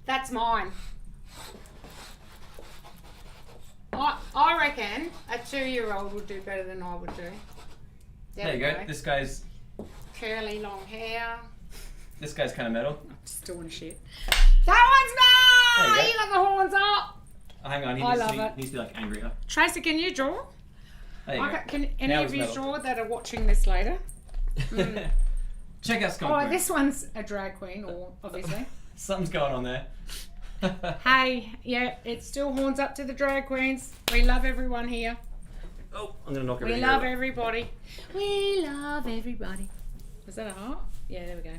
That's mine. I reckon a 2-year-old would do better than I would do. There you go. This guy's curly, long hair. This guy's kind of metal. I'm just doing shit. That one's mine! You got the horns up. Oh, hang on, he needs to be like angrier. Tracy, can you draw? There you go. Can any of you draw that are watching this later? Check out Skunk Queen. This one's a drag queen, obviously. Something's going on there. Hey, yeah, it's still horns up to the drag queens. We love everyone here. Oh, I'm going to knock everything We love over. everybody. We love everybody. Was that a heart? Yeah, there we go.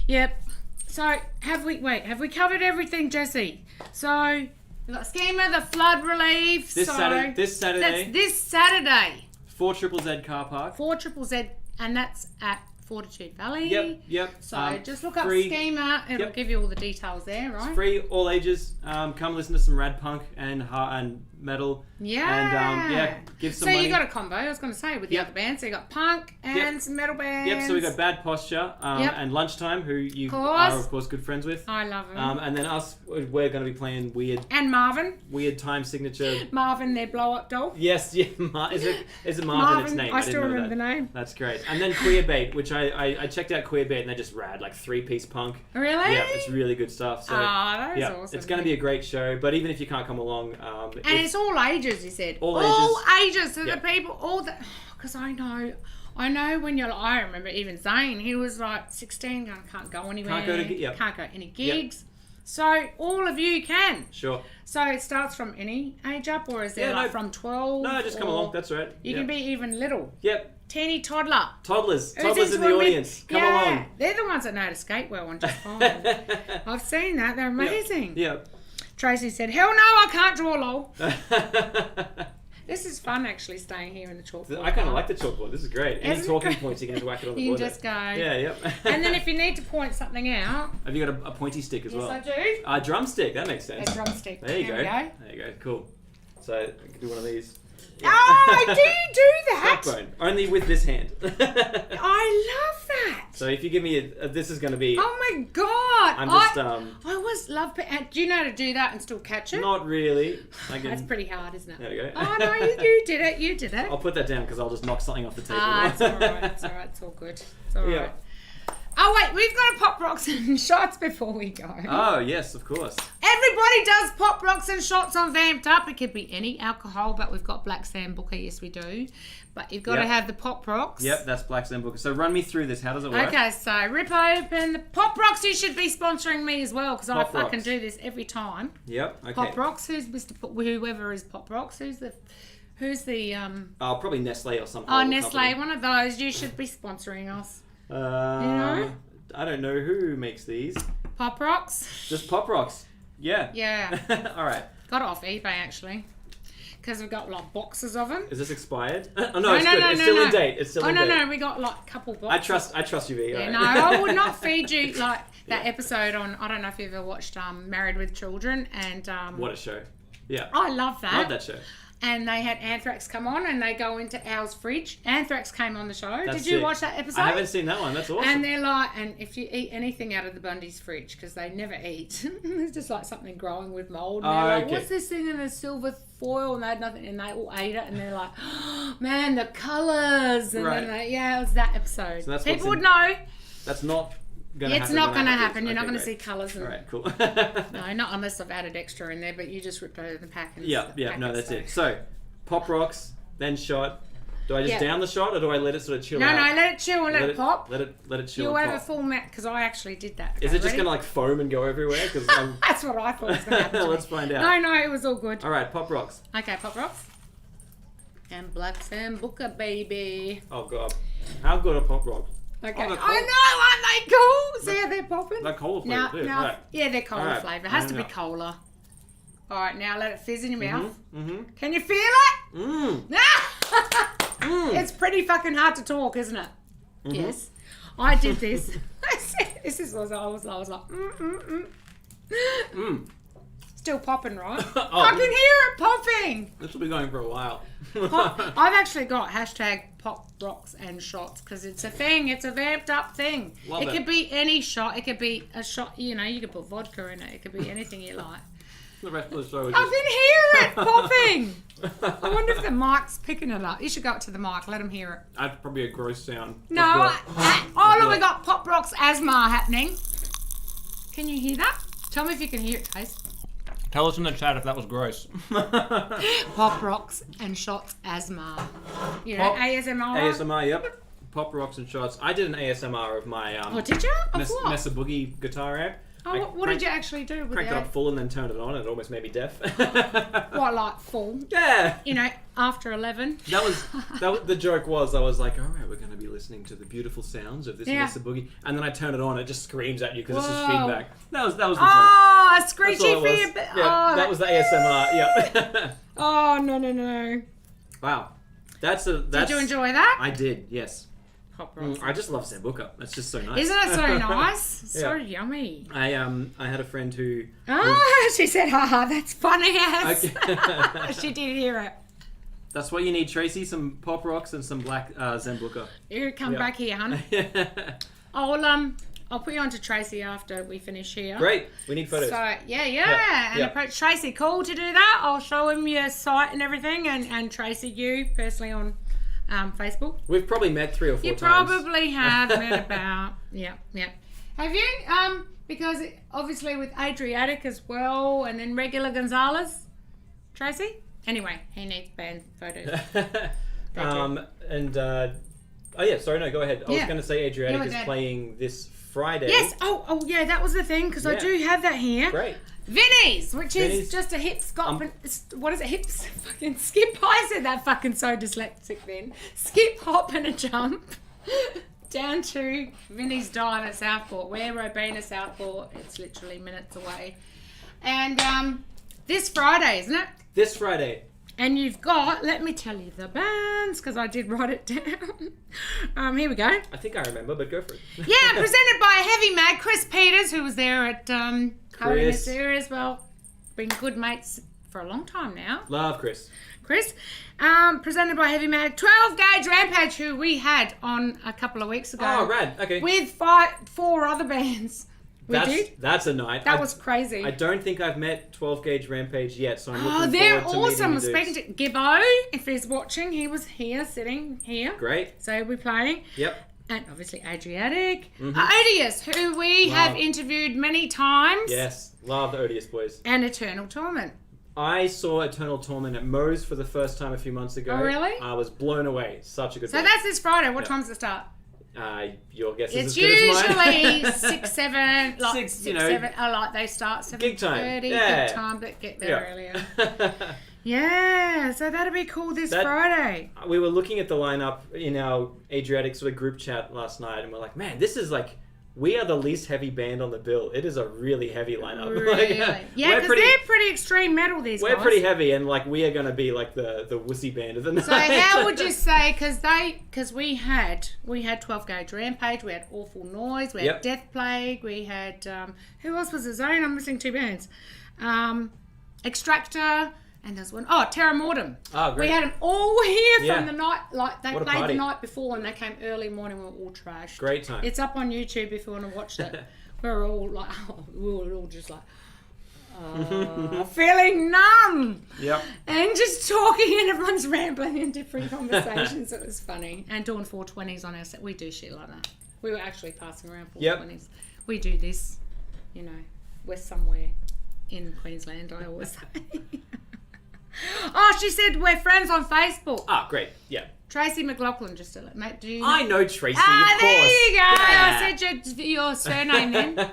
Yep. So, have we covered everything, Jessie? So, we've got schema, the flood relief. This Saturday. That's this Saturday. 4 Triple Z car park. 4 Triple Z, and that's at Fortitude Valley. Yep. So just look up free. Schema. It'll give you all the details there, right? It's free, all ages. Come listen to some rad punk and metal. Yeah. And give some money. So you got a combo, I was going to say, with the other bands. So you got punk and some metal bands. Yep, so we got Bad Posture and Lunchtime, who you are, of course, good friends with. I love them. And then us, we're going to be playing weird. And Marvin. Weird time signature. Marvin, their blow-up doll. Yes, yeah. Is it Marvin, its name? I still remember the name. That's great. And then Queerbait, which I checked out Queerbait, and they're just rad, like 3-piece punk. Really? Yeah, it's really good stuff. So, that is awesome. It's going to be a great show, but even if you can't come along... and it's all ages, you said. All ages. So the people, because I know when you're like, I remember even Zane, he was like 16, going, can't go anywhere. Can't go any gigs. Yep. So all of you can. Sure. So it starts from any age up, or is there from 12? No, just come along. That's right. You can be even little. Yep. Teeny toddler. Toddlers in the audience. Come along. They're the ones that know to skate well and just fine. I've seen that. They're amazing. Yep. Tracy said, hell no, I can't draw, lol. This is fun, actually, staying here in the chalkboard. I kind of like the chalkboard. This is great. Any talking points, you can just whack it on the board. You can just go. Yeah, yep. And then if you need to point something out... Have you got a pointy stick as well? Yes, I do. A drumstick. That makes sense. A drumstick. There you go. There you go. Cool. So, I can do one of these. Yeah. Oh, do you do that? Backbone. Only with this hand. I love that. So if you give me this is going to be... Oh my God. I always love... Do you know how to do that and still catch it? Not really. That's pretty hard, isn't it? There we go. Oh no, you did it. You did it. I'll put that down because I'll just knock something off the table. It's all right. It's all right. It's all good. It's all right. Oh wait, we've got to pop rocks and shots before we go. Oh yes, of course. Everybody does pop rocks and shots on Vamped Up. It could be any alcohol, but we've got Black Sambuca. Yes, we do. But you've got to have the pop rocks. Yep, that's Black Sambuca. So run me through this. How does it work? Okay, so rip open the pop rocks. You should be sponsoring me as well because I fucking do this every time. Yep. Okay. Pop rocks. Who's Mr. Whoever is pop rocks? Who's the Oh, probably Nestle or something. Oh, Nestle. Company. One of those. You should be sponsoring us. You know? I don't know who makes these. Pop rocks? Just pop rocks. Yeah. Yeah. All right. Got it off eBay actually. Because we've got like boxes of them. Is this expired? Oh no, it's good. It's still in date. It's still in date. No, we got like a couple boxes. I trust you, V. Yeah, no, I would not feed you like that episode on, I don't know if you've ever watched Married with Children and what a show. Yeah. I love that. Love that show. And they had Anthrax come on and they go into Al's fridge. Anthrax came on the show. Did you watch that episode? I haven't seen that one. That's awesome. And they're like, and if you eat anything out of the Bundy's fridge, because they never eat, it's just like something growing with mold. And they're like, what's this thing in the silver foil? And they had nothing, and they all ate it. And they're like, oh, man, the colours. And then it was that episode. So people would know. That's not... It's not going to happen. You're not going to see colours. All right, cool. No, not unless I've added extra in there, but you just ripped over the pack. And no, that's it. So, pop rocks, then shot. Do I just down the shot or do I let it sort of chill out? No, let it chill and let it pop. Let it chill. You'll have a full mat because I actually did that. Is it just going to like foam and go everywhere? Cause that's what I thought was going to happen. Let's find out. No, it was all good. All right, pop rocks. Okay, pop rocks. And Black Sambuca, baby. Oh, God. How good are pop rocks? Okay. I know, aren't they cool? See how they're popping? They're cola flavour too. Right. Yeah, they're cola flavour. It has to be cola. All right, now let it fizz in your mouth. Mm-hmm. Can you feel it? It's pretty fucking hard to talk, isn't it? Mm-hmm. Yes. I did this. I was like, Still popping, right? I can hear it popping. This will be going for a while. I've actually got hashtag pop rocks and shots because it's a thing. It's a vamped up thing. It could be any shot. It could be a shot, you could put vodka in it. It could be anything you like. The rest of the show was I can hear it popping. I wonder if the mic's picking it up. You should go up to the mic. Let them hear it. That's probably a gross sound. No. Oh, look, we got Pop Rocks asthma happening. Can you hear that? Tell me if you can hear it, Case. Tell us in the chat if that was gross. Pop Rocks and shots asthma. You know, ASMR? ASMR, yep. Pop Rocks and shots. I did an ASMR of my did you? Mesa Boogie guitar amp. Oh, what did you actually do with it? Cranked it up full and then turned it on. It almost made me deaf. What, like full? Yeah. You know, after 11. That was the joke was I was like, all right, we're going to be listening to the beautiful sounds of this Mesa Boogie, and then I turn it on, it just screams at you because this is feedback. That was the joke. Oh, screechy for you. Yeah, that was the ASMR. Yep. Oh no. Wow. Did you enjoy that? I did. Yes. Pop Rocks. I just love Sambuca. It's just so nice. Isn't it so nice? So yummy. I had a friend who. She said, haha, that's funny as. Okay. She did hear it. That's what you need, Tracy. Some Pop Rocks and some black Sambuca. You come back here, hun. I'll put you on to Tracy after we finish here. Great. We need photos. So, yeah. And approach Tracy. Cool to do that. I'll show him your site and everything. And Tracy, you personally on Facebook. We've probably met 3 or 4 times. You probably have met about. Yeah. Have you? Because obviously with Adriatic as well, and then regular Gonzales. Tracy? Anyway, he needs band photos. Sorry, no, go ahead. I was going to say Adriatic is playing this Friday. Yes. Oh, yeah, that was the thing, because I do have that here. Great. Vinnie's, which is just a hip what is it? Hips fucking skip. I said that fucking so dyslexic then. Skip, hop, and a jump down to Vinnie's Dive at Southport. We're Robina, Southport. It's literally minutes away. And this Friday, isn't it? This Friday. And you've got, let me tell you the bands, because I did write it down. Here we go. I think I remember, but go for it. Yeah, presented by Heavy Mag, Chris Peters, who was there at Chris. as well. Been good mates for a long time now. Love Chris. Presented by Heavy Mag, 12 Gauge Rampage, who we had on a couple of weeks ago. Oh, rad. Okay. With 4 other bands. That's a night. That was crazy. I don't think I've met 12 Gauge Rampage yet, so I'm looking forward to they're meeting awesome. you dudes. Speaking to Gibbo, if he's watching, he was here, sitting here. Great. So we're playing. Yep. And obviously Adriatic. Odious, who we have interviewed many times. Yes, love the Odious boys. And Eternal Torment. I saw Eternal Torment at Moe's for the first time a few months ago. Oh, really? I was blown away. Such a good So band. that's this Friday. What time does it start? Your guess It's is as good as mine. usually 6, 7, like 6, 7. I like they start 7:30. Gig time. Gig time, but get there earlier. Yeah, so that'll be cool this Friday. We were looking at the lineup in our Adriatic sort of group chat last night, and we're like, man, this is like, we are the least heavy band on the bill. It is a really heavy lineup. Really? Yeah, because they're pretty extreme metal, these guys. We're pretty heavy, and like we are going to be like the wussy band of the night. So how would you say, because we had 12 Gauge Rampage, we had Awful Noise, we had Death Plague, we had, who else was the Zone? I'm missing 2 bands. Extractor, and there's one, Terra Mortem. Oh, great. We had them all here from the night, like they played the night before and they came early morning, we were all trashed. Great time. It's up on YouTube if you want to watch it. We were all like, we were all just like, feeling numb. Yep. And just talking and everyone's rambling in different conversations. It was funny. And doing 420s on our set. We do shit like that. We were actually passing around 420s. Yep. We do this, we're somewhere in Queensland, I always say. She said we're friends on Facebook. Great. Yeah. Tracy McLaughlin just said it, mate. Do you know? I know Tracy, of course. There you go. Yeah. I said your surname then.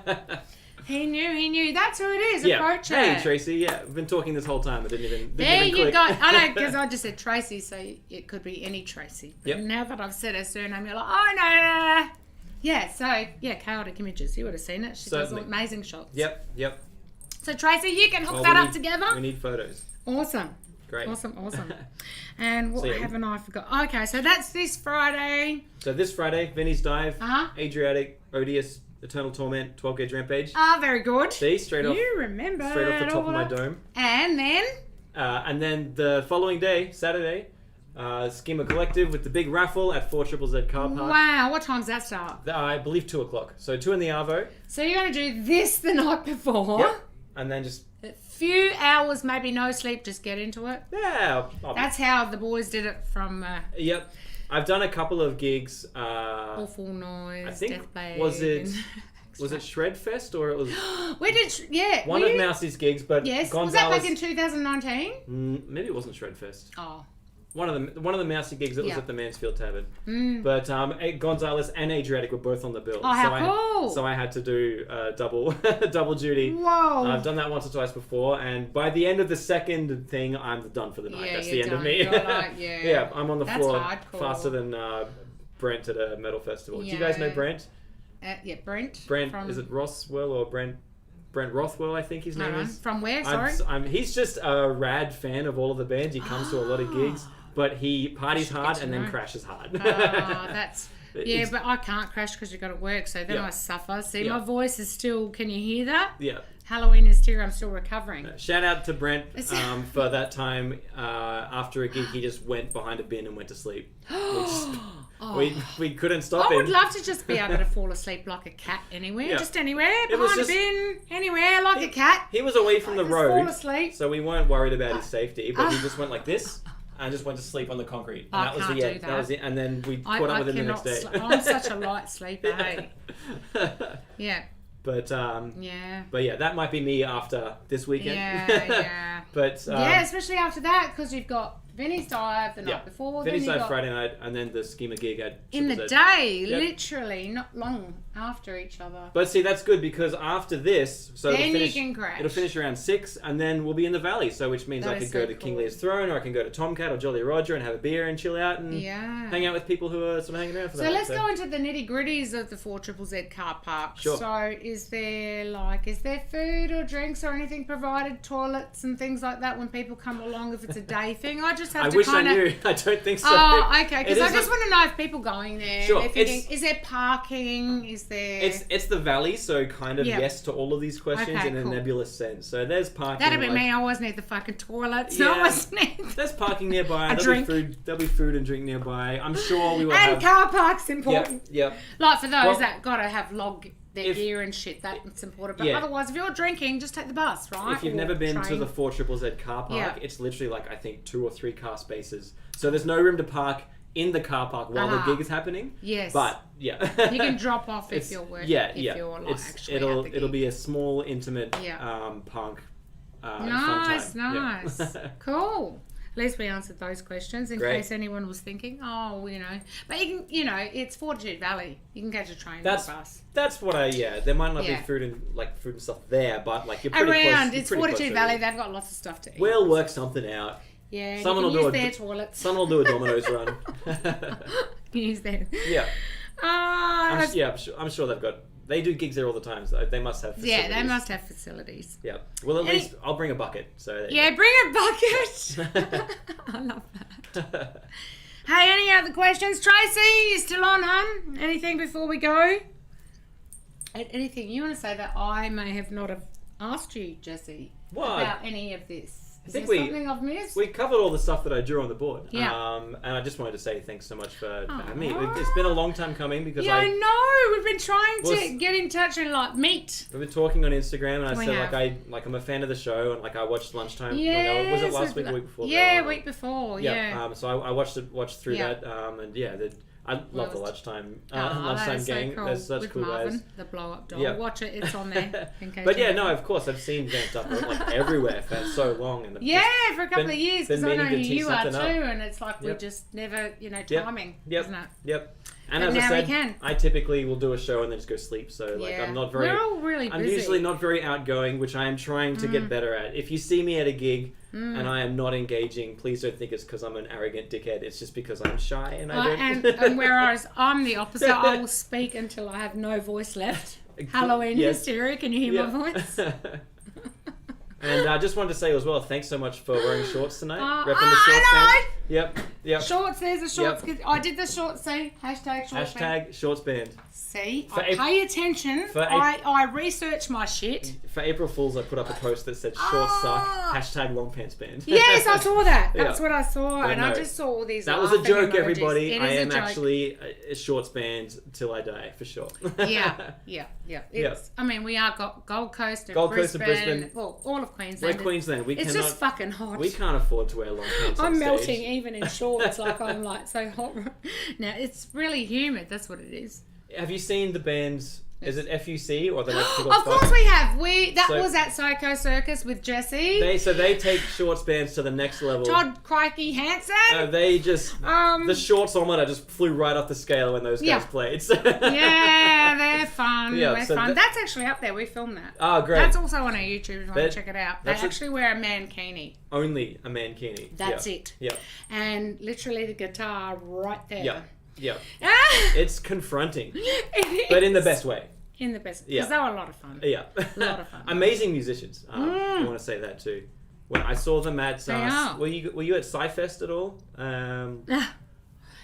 He knew. That's who it is. Approach her. Hey, Tracy. Yeah, we've been talking this whole time. I didn't even click. Go. I know, because I just said Tracy, so it could be any Tracy. But now that I've said her surname, you're like, oh, no. Yeah, so, Chaotic Images. You would have seen it. She does amazing shots. Yep. So, Tracy, you can hook that up together. We need photos. Awesome. Great. Awesome. And what haven't I forgot? Okay, so that's this Friday. So this Friday, Vinnie's Dive, Adriatic, Odious, Eternal Torment, 12 Gauge Rampage. Very good. See, straight off. You remember. Straight off the top of my dome. And then? And then the following day, Saturday, Schema Collective with the big raffle at 4ZZZ Car Park. Wow, what time does that start? I believe 2 o'clock. So 2 in the Arvo. So you're going to do this the night before? Yep. and then just a few hours, maybe no sleep, just get into it. Yeah. That's how the boys did it from... Yep. I've done a couple of gigs. Awful Noise, I think, Death Blade. was it Shredfest or it was... We did, one of Mousie's gigs, but yes. Gonzales... Was that back in 2019? Maybe it wasn't Shredfest. Oh. One of the Mousy gigs that was at the Mansfield Tavern. But Gonzales and Adriatic were both on the bill. Oh, how cool! So I had to do double duty. Whoa! I've done that once or twice before, and by the end of the second thing, I'm done for the night. That's the end of me. You're like, yeah, I'm on the floor hardcore. faster than Brent at a metal festival. Yeah. Do you guys know Brent? Yeah, Brent. Brent, is it Rosswell or Brent? Brent Rothwell, I think his name is. From where? Sorry? He's just a rad fan of all of the bands. He comes to a lot of gigs. But he parties hard and then crashes hard. That's... Yeah, but I can't crash because you've got to work, so then I suffer. See, my voice is still... Can you hear that? Yeah. Halloween is here. I'm still recovering. Shout out to Brent for that time. After a gig, he just went behind a bin and went to sleep. We couldn't stop him. I would love to just be able to fall asleep like a cat anywhere. Yeah. Just anywhere. Behind a bin. Anywhere like a cat. He was away from the road. Fall asleep. So we weren't worried about his safety. But he just went like this. And just went to sleep on the concrete. And that was the end. That was it. And then we caught up with him the next day. I'm such a light sleeper, hey. Yeah. But that might be me after this weekend. Yeah. But especially after that, because you've got Vinny's dive the night before. Vinny's dive Friday night, and then the Schema gig at in the day, literally, not long after each other. But see, that's good because after this, so then you can crash. It'll finish around 6, and then we'll be in the valley. So which means I could go to King Lear's Throne, or I can go to Tomcat or Jolly Roger and have a beer and chill out and hang out with people who are sort of hanging around for that. So let's go into the nitty gritties of the 4ZZZ car park. Sure. So is there food or drinks or anything provided, toilets and things like that when people come along if it's a day thing? I just have to kind of... I knew. I don't think so. Oh, okay. Because I just want to know if people going there. Sure. Is there parking? Is there... It's the valley, so kind of yes to all of these questions in a nebulous sense. So there's parking. That'd be me. I always need the fucking toilets. Yeah. I always need... There's parking nearby. There'll be food and drink nearby. I'm sure we will and car park's important. Yep. Like for those that got to have their gear and shit, that's important. But otherwise, if you're drinking, just take the bus, right? If you've never been to the 4ZZZ car park, it's literally like, I think, 2 or 3 car spaces. So there's no room to park in the car park while the gig is happening. Yes. But, you can drop off if you're working. It'll be a small, intimate punk nice. fun time. Nice. Cool. At least we answered those questions in case anyone was thinking, But you can, it's Fortitude Valley. You can catch a train or a bus. That's what there might not be food and stuff there, but you're pretty around. Close, it's Fortitude Valley. They've got lots of stuff to eat. We'll work something out. Yeah, someone you can use their toilets. Someone will do a Domino's run. Use them. Yeah. I'm sure they've got... They do gigs there all the time, so they must have facilities. Yeah, they must have facilities. Yeah. Well, at least I'll bring a bucket. So bring a bucket. I love that. Hey, any other questions? Tracy, you still on, hun? Anything before we go? Anything you want to say that I may have not have asked you, Jesse, about any of this? Is there something I've missed? We covered all the stuff that I drew on the board. Yeah. And I just wanted to say thanks so much for having me. It's been a long time coming because I know. We've been trying to get in touch and meet. We've been talking on Instagram, and I said I'm a fan of the show, and I watched Lunchtime. Yeah. Was it last week or week before? Yeah, week before. Yeah. So I watched through that, and I love the lunchtime gang. So cool. They're such with cool Marvin, guys. the blow up doll. Watch it. It's on there. In case but of course, I've seen Vamped Up everywhere for so long. And for a couple of years because I know who you are too, and it's like we just never, timing, isn't it? Yep. And but as I said, we can. I typically will do a show and then just go sleep. So I'm not very. We're all really busy. I'm usually not very outgoing, which I am trying to get better at. If you see me at a gig and I am not engaging, please don't think it's because I'm an arrogant dickhead. It's just because I'm shy and I don't. And whereas I'm the opposite, I will speak until I have no voice left. Halloween hysteria. Can you hear my voice? And I just wanted to say as well, thanks so much for wearing shorts tonight. Repping the shorts. Yep. Yep. Shorts, there's a shorts. Yep. I did the shorts, see? Hashtag shorts band. Hashtag shorts band. See, I pay attention. I research my shit. For April Fools, I put up a post that said shorts suck. Hashtag long pants band. Yes, I saw that. That's what I saw. And I just saw all these. That was a joke, everybody. I am actually a shorts band till I die, for sure. Yeah. I mean, we are Gold Coast and Brisbane. Well, all of Queensland. We're Queensland. It's just fucking hot. We can't afford to wear long pants. I'm melting even in shorts. I'm like so hot. Now, it's really humid. That's what it is. Have you seen the bands? Is it FUC or the next? Of course we have. That was at Psycho Circus with Jesse. They take shorts bands to the next level. Todd Crikey Hansen. They just the shortsometer just flew right off the scale when those guys played. So. Yeah, they're fun. Yeah, they're fun. That's actually up there. We filmed that. Oh, great. That's also on our YouTube if you want to check it out. They actually wear a mankini. Only a mankini. That's it. Yeah. And literally the guitar right there. Yeah. Yeah. It's confronting. It is. But in the best way. In the best. Because they were a lot of fun. Yeah. A lot of fun. Amazing musicians. I want to say that too. When I saw them at... were you at Sci-Fest at all?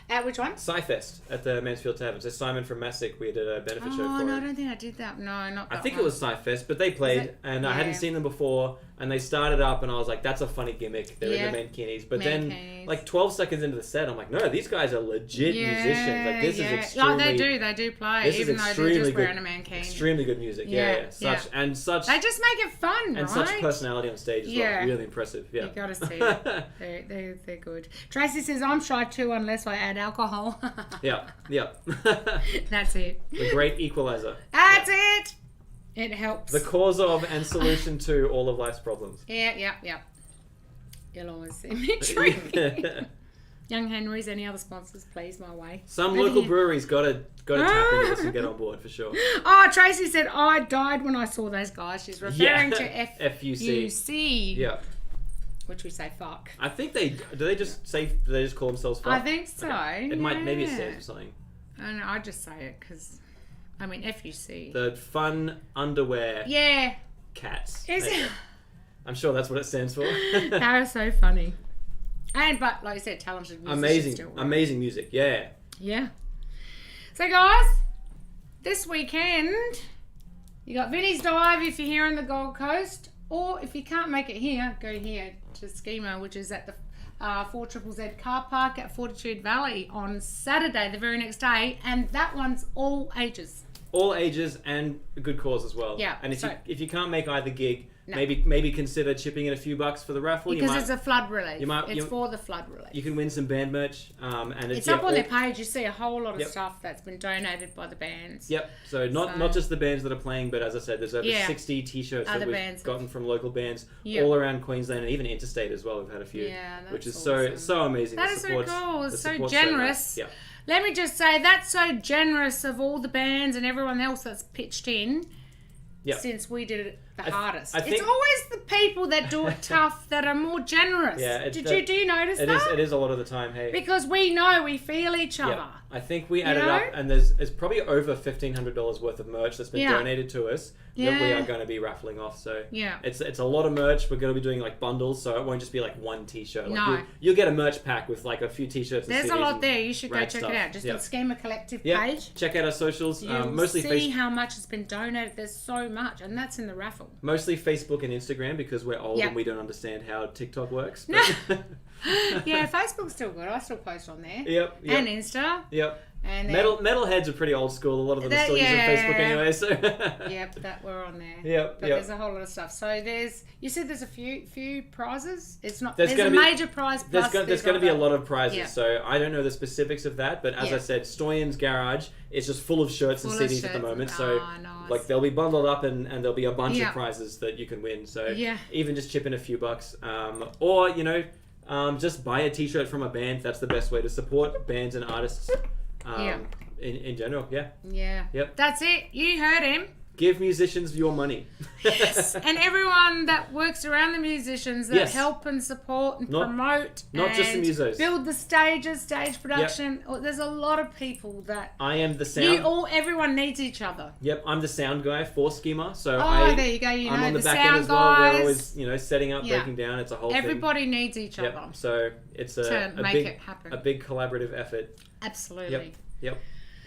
At which one? Sci-Fest at the Mansfield Tavern. So Simon from Masick, we did a benefit show for Oh, no, I don't think I did that. No, not that I think it was Sci-Fest, but they played, and I hadn't seen them before, and they started up, and I was like, that's a funny gimmick. They're in the mankinis. But then, like 12 seconds into the set, I'm like, no, these guys are legit musicians. Like, this is extremely... They do play, even though they're just wearing a mankini. Extremely good music, Such. They just make it fun, right? And such personality on stage as well. Really impressive, You gotta see it. They're good. Tracy says, I'm shy too unless I add alcohol. Yeah. That's it. The great equalizer. That's it. It helps. The cause of and solution to all of life's problems. Yeah. You'll always see me drinking. Young Henry's, any other sponsors, please, my way. Some local breweries got to tap into this and get on board for sure. Oh, Tracy said, I died when I saw those guys. She's referring to FUC. Yeah. Which we say fuck. I think do they just call themselves fuck? I think so. Okay. Maybe it stands for something. I don't know, I just say it because, I mean, FUC. The fun underwear. Yeah. Cats. Is it? I'm sure that's what it stands for. They're so funny. But like you said, talented musicians. Amazing music, yeah. Yeah. So guys, this weekend, you got Vinnie's Dive if you're here in the Gold Coast, or if you can't make it here, go here to Schema, which is at the 4ZZZ car park at Fortitude Valley on Saturday, the very next day, and that one's all ages. All ages and a good cause as well. Yeah. And if you can't make either gig, maybe consider chipping in a few bucks for the raffle. Because it's a flood relief. It's for the flood relief. You can win some band merch, and it's up on their page. You see a whole lot of stuff that's been donated by the bands. Yep. So not just the bands that are playing, but as I said, there's over 60 t-shirts that we've gotten from local bands all around Queensland and even interstate as well. We've had a few, which is awesome. so amazing. That is so cool. It's so generous. Yeah. Let me just say, that's so generous of all the bands and everyone else that's pitched in since we did it the hardest. It's always the people that do it tough that are more generous. Yeah, do you notice that? It is a lot of the time, hey. Because we know, we feel each other. I think we added up, and it's probably over $1,500 worth of merch that's been donated to us that we are going to be raffling off. So it's a lot of merch. We're going to be doing like bundles, so it won't just be like one t-shirt. Like you'll get a merch pack with like a few t-shirts. There's a lot there. You should go check it out. Just on Schema Collective page. Check out our socials. Mostly see how much has been donated. There's so much, and that's in the raffle. Mostly Facebook and Instagram because we're old and we don't understand how TikTok works. Yeah, Facebook's still good. I still post on there. Yep. And Insta. Yep. And metalheads are pretty old school. A lot of them are still using Facebook anyway. So. Yep, we're on there. Yep. But there's a whole lot of stuff. So you said there's a few prizes. It's not. There's a major prize. There's going to be a lot of prizes. Yep. So I don't know the specifics of that, but as I said, Stoyan's Garage is just full of shirts and CDs at the moment. So nice. Like they'll be bundled up and there'll be a bunch of prizes that you can win. So even just chip in a few bucks, or just buy a t-shirt from a band. That's the best way to support bands and artists in general. Yeah. Yep. That's it. You heard him. Give musicians your money. Yes, and everyone that works around the musicians that help and support and promote. Not just the musos. Build the stages, stage production. Yep. There's a lot of people that... I am the sound... Everyone needs each other. Yep, I'm the sound guy for Schema. So there you go. I'm on the back end as well. We're always, setting up, breaking down. It's a whole thing. Everybody needs each other. So it's to make it happen. A big collaborative effort. Absolutely. Yep.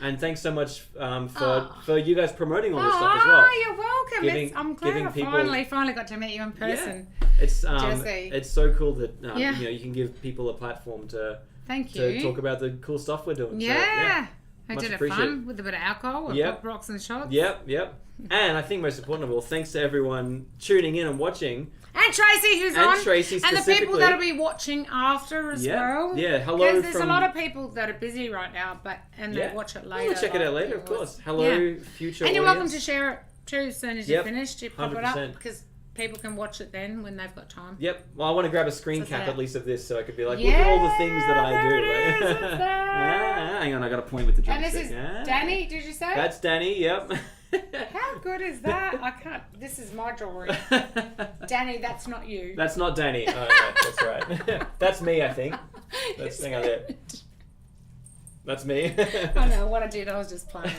And thanks so much for you guys promoting all this stuff as well. Oh, you're welcome. I'm glad I finally got to meet you in person. Yeah. It's so cool that you can give people a platform to talk about the cool stuff we're doing. Yeah. I did it fun with a bit of alcohol, pop rocks and shots. Yep. And I think most important of all, thanks to everyone tuning in and watching. And Tracy, who's on. Tracy and the people that'll be watching after as well. Yeah, hello. Because there's a lot of people that are busy right now, they watch it later. We'll check it out later, of course. Hello, future And you're audience. welcome to share it too as soon as you're finished. You pop 100%. It up because people can watch it then when they've got time. Yep. Well, I want to grab a screen cap at least of this so I could be like, look at all the things that I do. Hang on, I got to point with the drumstick. And this is Danny, did you say? That's Danny, yep. How good is that? I can't. This is my drawing. Danny, that's not you. That's not Danny. Oh, right, that's right. That's me, I think. That's hang on there. That's me. I know what I did. I was just playing.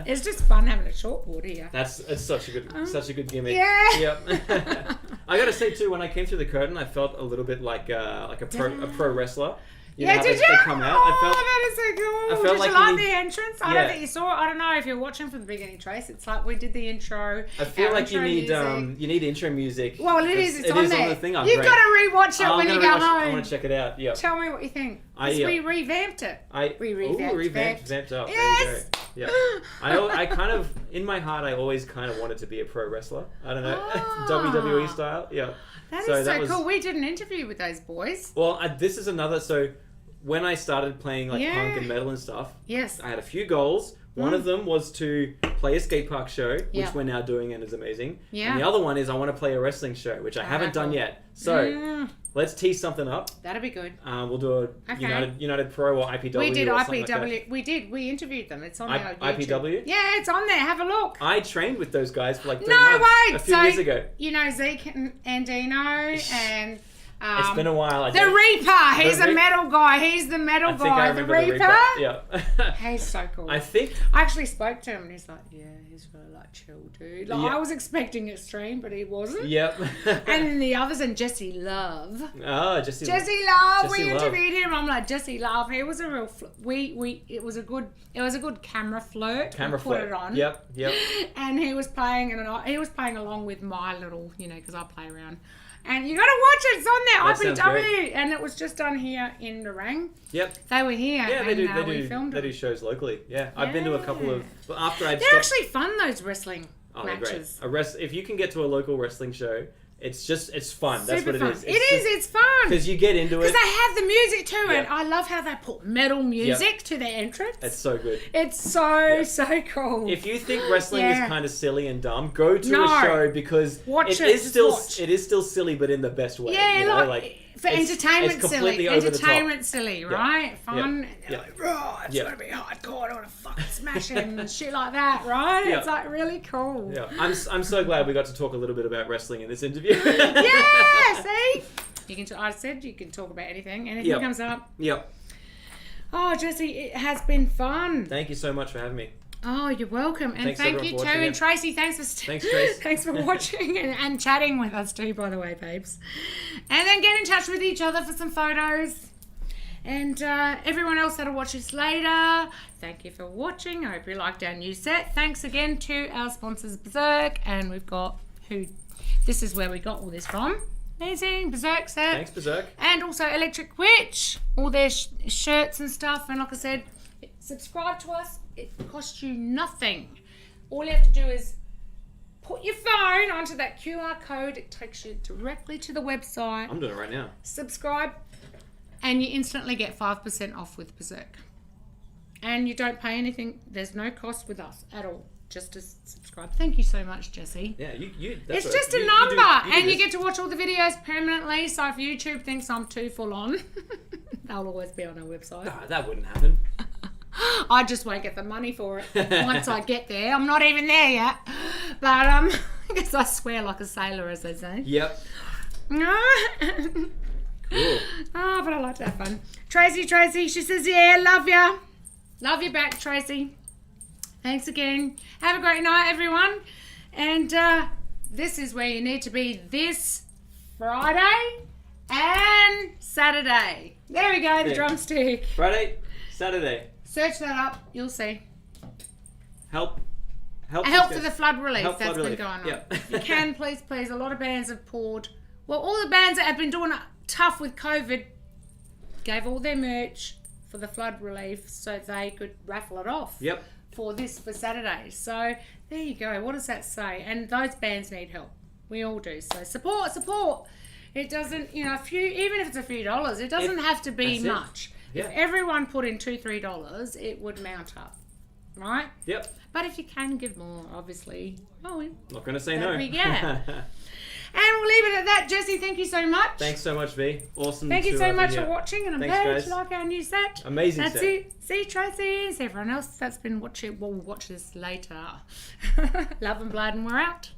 It's just fun having a chalkboard here. It's such a good gimmick. Yeah. Yep. I gotta say too, when I came through the curtain, I felt a little bit like a pro wrestler. Did you? Come out. That is so cool. Did you like the entrance? I don't think you saw it. I don't know if you're watching from the beginning, Trace. It's like we did the intro. I feel like you need intro music. Well, it's on there. On the thing. You've got to rewatch it when you go home. I want to check it out. Yeah. Tell me what you think. We revamped it. Revamped Up. Yes. There you go. Yeah. I kind of, in my heart, I always kind of wanted to be a pro wrestler. I don't know, WWE style. Yeah. That is so cool. We did an interview with those boys. Well, this is another. So when I started playing punk and metal and stuff, I had a few goals. One of them was to play a skate park show, which we're now doing and is amazing. Yeah. And the other one is I want to play a wrestling show, which I haven't done yet. So let's tease something up. That'd be good. We'll do a United Pro or IPW. We did IPW. Like we interviewed them. It's on our YouTube. IPW? Yeah, it's on there. Have a look. I trained with those guys for like 3 months. A few years ago. You know Zeke and Dino and... it's been a while. The Reaper. He's a metal guy. He's the metal guy. The Reaper. Yeah. He's so cool. I actually spoke to him and he's like, yeah, he's really like chill, dude. Like I was expecting extreme, but he wasn't. Yep. And then the others and Jesse Love. Oh, Jesse Love. We interviewed him. I'm like, Jesse Love. He was a real. It was a good camera flirt. Put it on. Yep. And he was playing along with my little, because I play around. And you got to watch it. It's on there, IPW. And it was just done here in Nerang. Yep. They were here. Yeah, they do shows locally. Yeah. I've been to a couple of... They're actually fun, those wrestling matches. They're great. If you can get to a local wrestling show... It's fun. That's what it is. It's fun. Because you get into it. Because they have the music too, and I love how they put metal music to their entrance. It's so good. It's so cool. If you think wrestling is kind of silly and dumb, go to a show because it is still silly, but in the best way. Yeah, for entertainment silly. Entertainment silly, right? Yep. Fun. Yep. It's gonna be hardcore. I want to fucking smash him and shit like that, right? It's like really cool. Yeah. I'm so glad we got to talk a little bit about wrestling in this interview. Yeah, see? I said you can talk about anything. Anything comes up. Yep. Oh, Jesse, it has been fun. Thank you so much for having me. Oh, you're welcome. And thank you too. And Tracy, thanks for watching and chatting with us too, by the way, babes. And then get in touch with each other for some photos. And everyone else that'll watch this later, thank you for watching. I hope you liked our new set. Thanks again to our sponsors, Berserk. And we've got this is where we got all this from. Amazing. Berserk set. Thanks, Berserk. And also Electric Witch. All their shirts and stuff. And like I said, subscribe to us. It costs you nothing. All you have to do is put your phone onto that QR code. It takes you directly to the website. I'm doing it right now. Subscribe, and you instantly get 5% off with Berserk. And you don't pay anything. There's no cost with us at all. Just to subscribe. Thank you so much, Jesse. Yeah, it's just a number, and you get to watch all the videos permanently. So if YouTube thinks I'm too full on, they'll always be on our website. No, that wouldn't happen. I just won't get the money for it once I get there. I'm not even there yet. But I guess I swear like a sailor, as they say. Yep. Cool. Oh, but I like to have fun. Tracy, she says, yeah, love ya. Love you back, Tracy. Thanks again. Have a great night, everyone. And this is where you need to be this Friday and Saturday. There we go, the drumstick. Friday, Saturday. Search that up, you'll see. Help for the flood relief that's been going on. Yep. If you can, please. A lot of bands have poured. Well, all the bands that have been doing it tough with COVID gave all their merch for the flood relief so they could raffle it off. Yep. For Saturday. So there you go. What does that say? And those bands need help. We all do. So support. It doesn't, even if it's a few dollars, it doesn't have to be much. Yeah. If everyone put in $2-3, it would mount up. Right? Yep. But if you can give more, obviously, not going to say no. Yeah. And we'll leave it at that. Jesse, thank you so much. Thanks so much, V. Awesome. Thank you so much for watching, and I'm glad you like our new set. Amazing That's set. it. See, Tracy, everyone else that's been watching, we'll watch this later. Love and blood, and we're out.